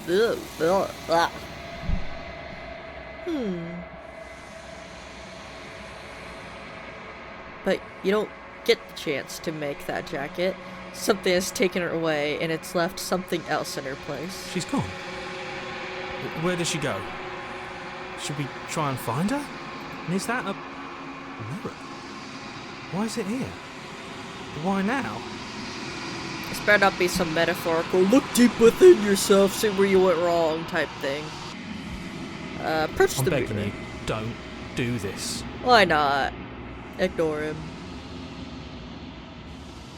Ugh. But you don't get the chance to make that jacket. Something has taken her away, and it's left something else in her place. She's gone. Where did she go? Should we try and find her? And is that a mirror? Why is it here? Why now? This better not be some metaphorical, look deep within yourself, see where you went wrong type thing. Approach I'm the begging mirror. you, don't do this. Why not? Ignore him.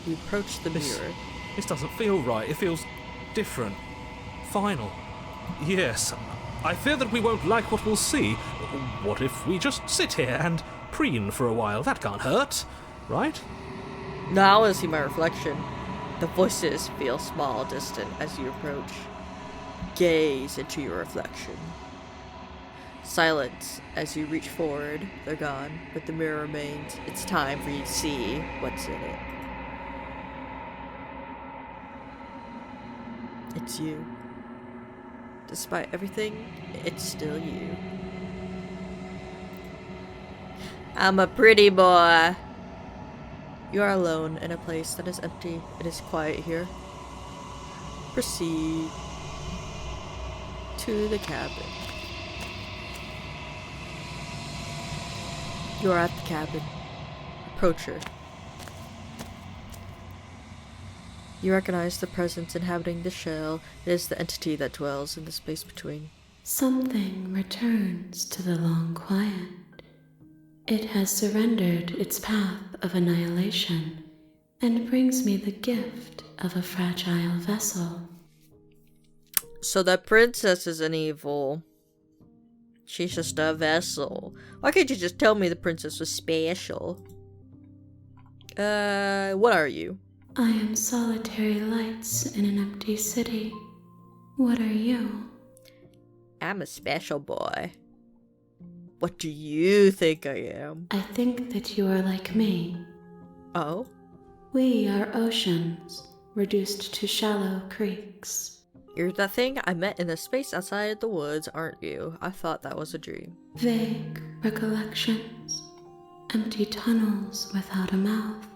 You approach the mirror. This doesn't feel right. It feels different. Final. Yes, I fear that we won't like what we'll see. What if we just sit here and preen for a while? That can't hurt, right? Now I see my reflection. The voices feel small, distant as you approach. Gaze into your reflection. Silence as you reach forward. They're gone, but the mirror remains. It's time for you to see what's in it. It's you. Despite everything, it's still you. I'm a pretty boy. You are alone in a place that is empty. It is quiet here. Proceed to the cabin. You are at the cabin. Approach her. You recognize the presence inhabiting the shell. It is the entity that dwells in the space between. Something returns to the long quiet. It has surrendered its path of annihilation and brings me the gift of a fragile vessel. So that princess isn't evil. She's just a vessel. Why can't you just tell me the princess was special? What are you? I am solitary lights in an empty city. What are you? I'm a special boy. What do you think I am? I think that you are like me. Oh? We are oceans, reduced to shallow creeks. You're that thing I met in the space outside the woods, aren't you? I thought that was a dream. Vague recollections, empty tunnels without a mouth.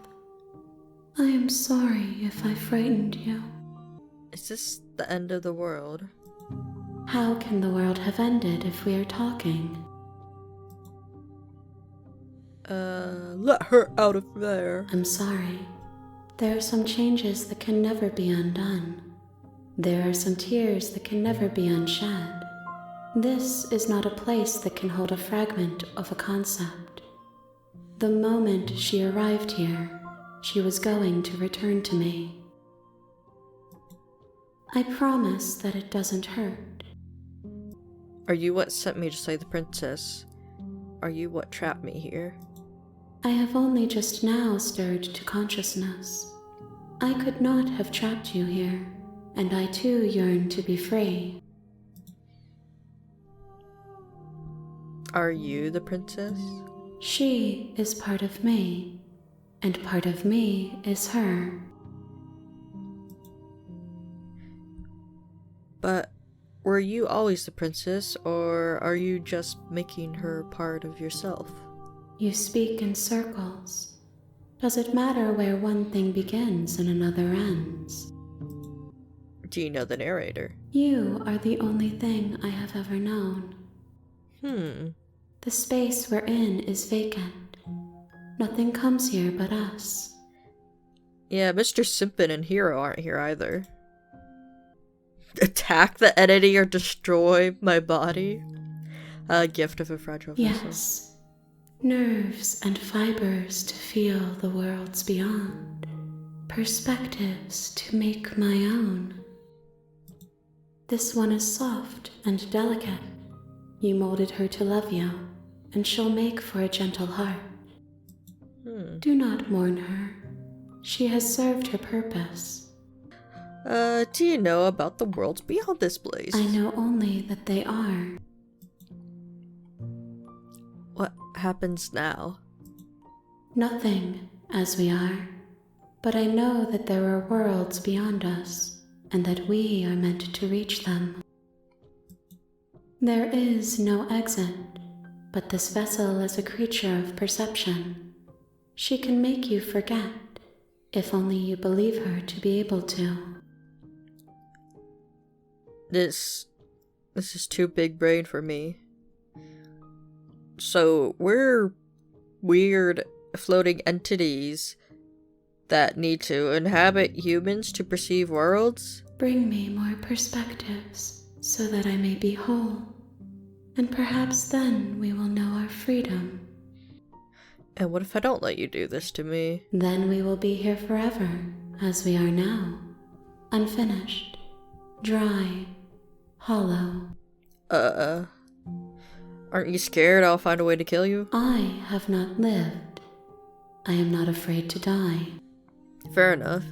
I am sorry if I frightened you. Is this the end of the world? How can the world have ended if we are talking? Let her out of there. I'm sorry. There are some changes that can never be undone. There are some tears that can never be unshed. This is not a place that can hold a fragment of a concept. The moment she arrived here, she was going to return to me. I promise that it doesn't hurt. Are you what sent me to slay the princess? Are you what trapped me here? I have only just now stirred to consciousness. I could not have trapped you here, and I too yearn to be free. Are you the princess? She is part of me, and part of me is her. But were you always the princess, or are you just making her part of yourself? You speak in circles. Does it matter where one thing begins and another ends? Do you know the narrator? You are the only thing I have ever known. The space we're in is vacant. Nothing comes here but us. Yeah, Mr. Simpin and Hero aren't here either. Attack the entity or destroy my body? A gift of a fragile vessel. Yes. Nerves and fibers to feel the worlds beyond. Perspectives to make my own. This one is soft and delicate. You molded her to love you, and she'll make for a gentle heart. Do not mourn her. She has served her purpose. Do you know about the worlds beyond this place? I know only that they are. What happens now? Nothing, as we are. But I know that there are worlds beyond us, and that we are meant to reach them. There is no exit, but this vessel is a creature of perception. She can make you forget, if only you believe her to be able to. This is too big brain for me. So we're weird floating entities that need to inhabit humans to perceive worlds? Bring me more perspectives so that I may be whole, and perhaps then we will know our freedom. And what if I don't let you do this to me? Then we will be here forever, as we are now, unfinished, dry, hollow. Aren't you scared I'll find a way to kill you? I have not lived. I am not afraid to die. Fair enough.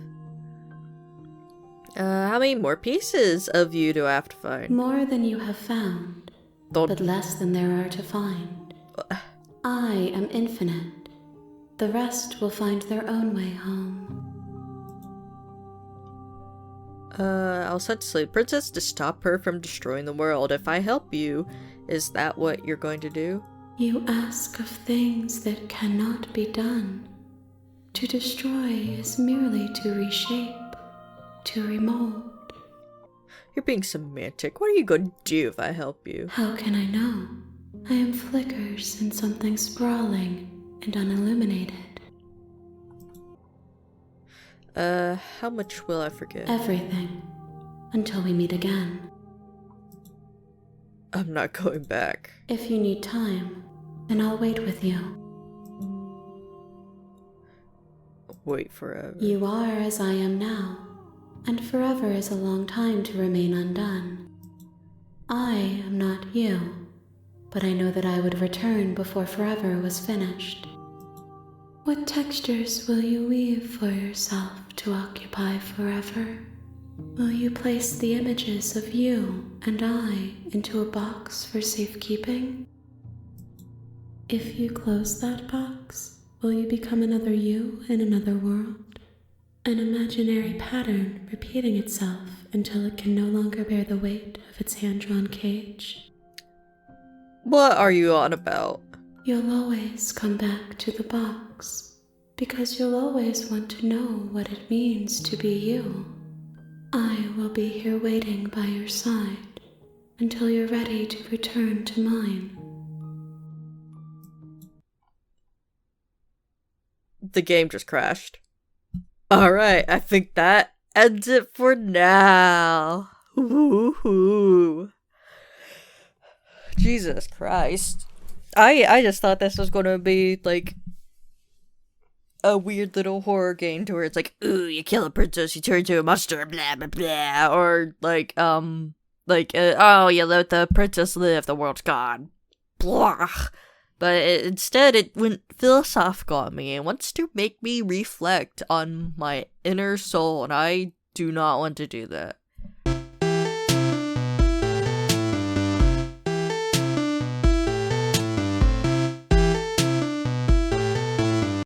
How many more pieces of you do I have to find? More than you have found, but less than there are to find. I am infinite. The rest will find their own way home. I'll set to slay the princess to stop her from destroying the world. If I help you, is that what you're going to do? You ask of things that cannot be done. To destroy is merely to reshape, to remold. You're being semantic. What are you going to do if I help you? How can I know? I am flickers in something sprawling and unilluminated. How much will I forget? Everything. Until we meet again. I'm not going back. If you need time, then I'll wait with you. Wait forever. You are as I am now, and forever is a long time to remain undone. I am not you, but I know that I would return before forever was finished. What textures will you weave for yourself to occupy forever? Will you place the images of you and I into a box for safekeeping? If you close that box, will you become another you in another world? An imaginary pattern repeating itself until it can no longer bear the weight of its hand-drawn cage? What are you on about? You'll always come back to the box, because you'll always want to know what it means to be you. I will be here waiting by your side until you're ready to return to mine. The game just crashed. Alright, I think that ends it for now. Woohoo. Jesus Christ. I just thought this was gonna be like a weird little horror game to where it's like, ooh, you kill a princess, you turn into a monster, blah blah blah, or like oh, you let the princess live, the world's gone, blah. But instead, it went philosophical on me and wants to make me reflect on my inner soul, and I do not want to do that.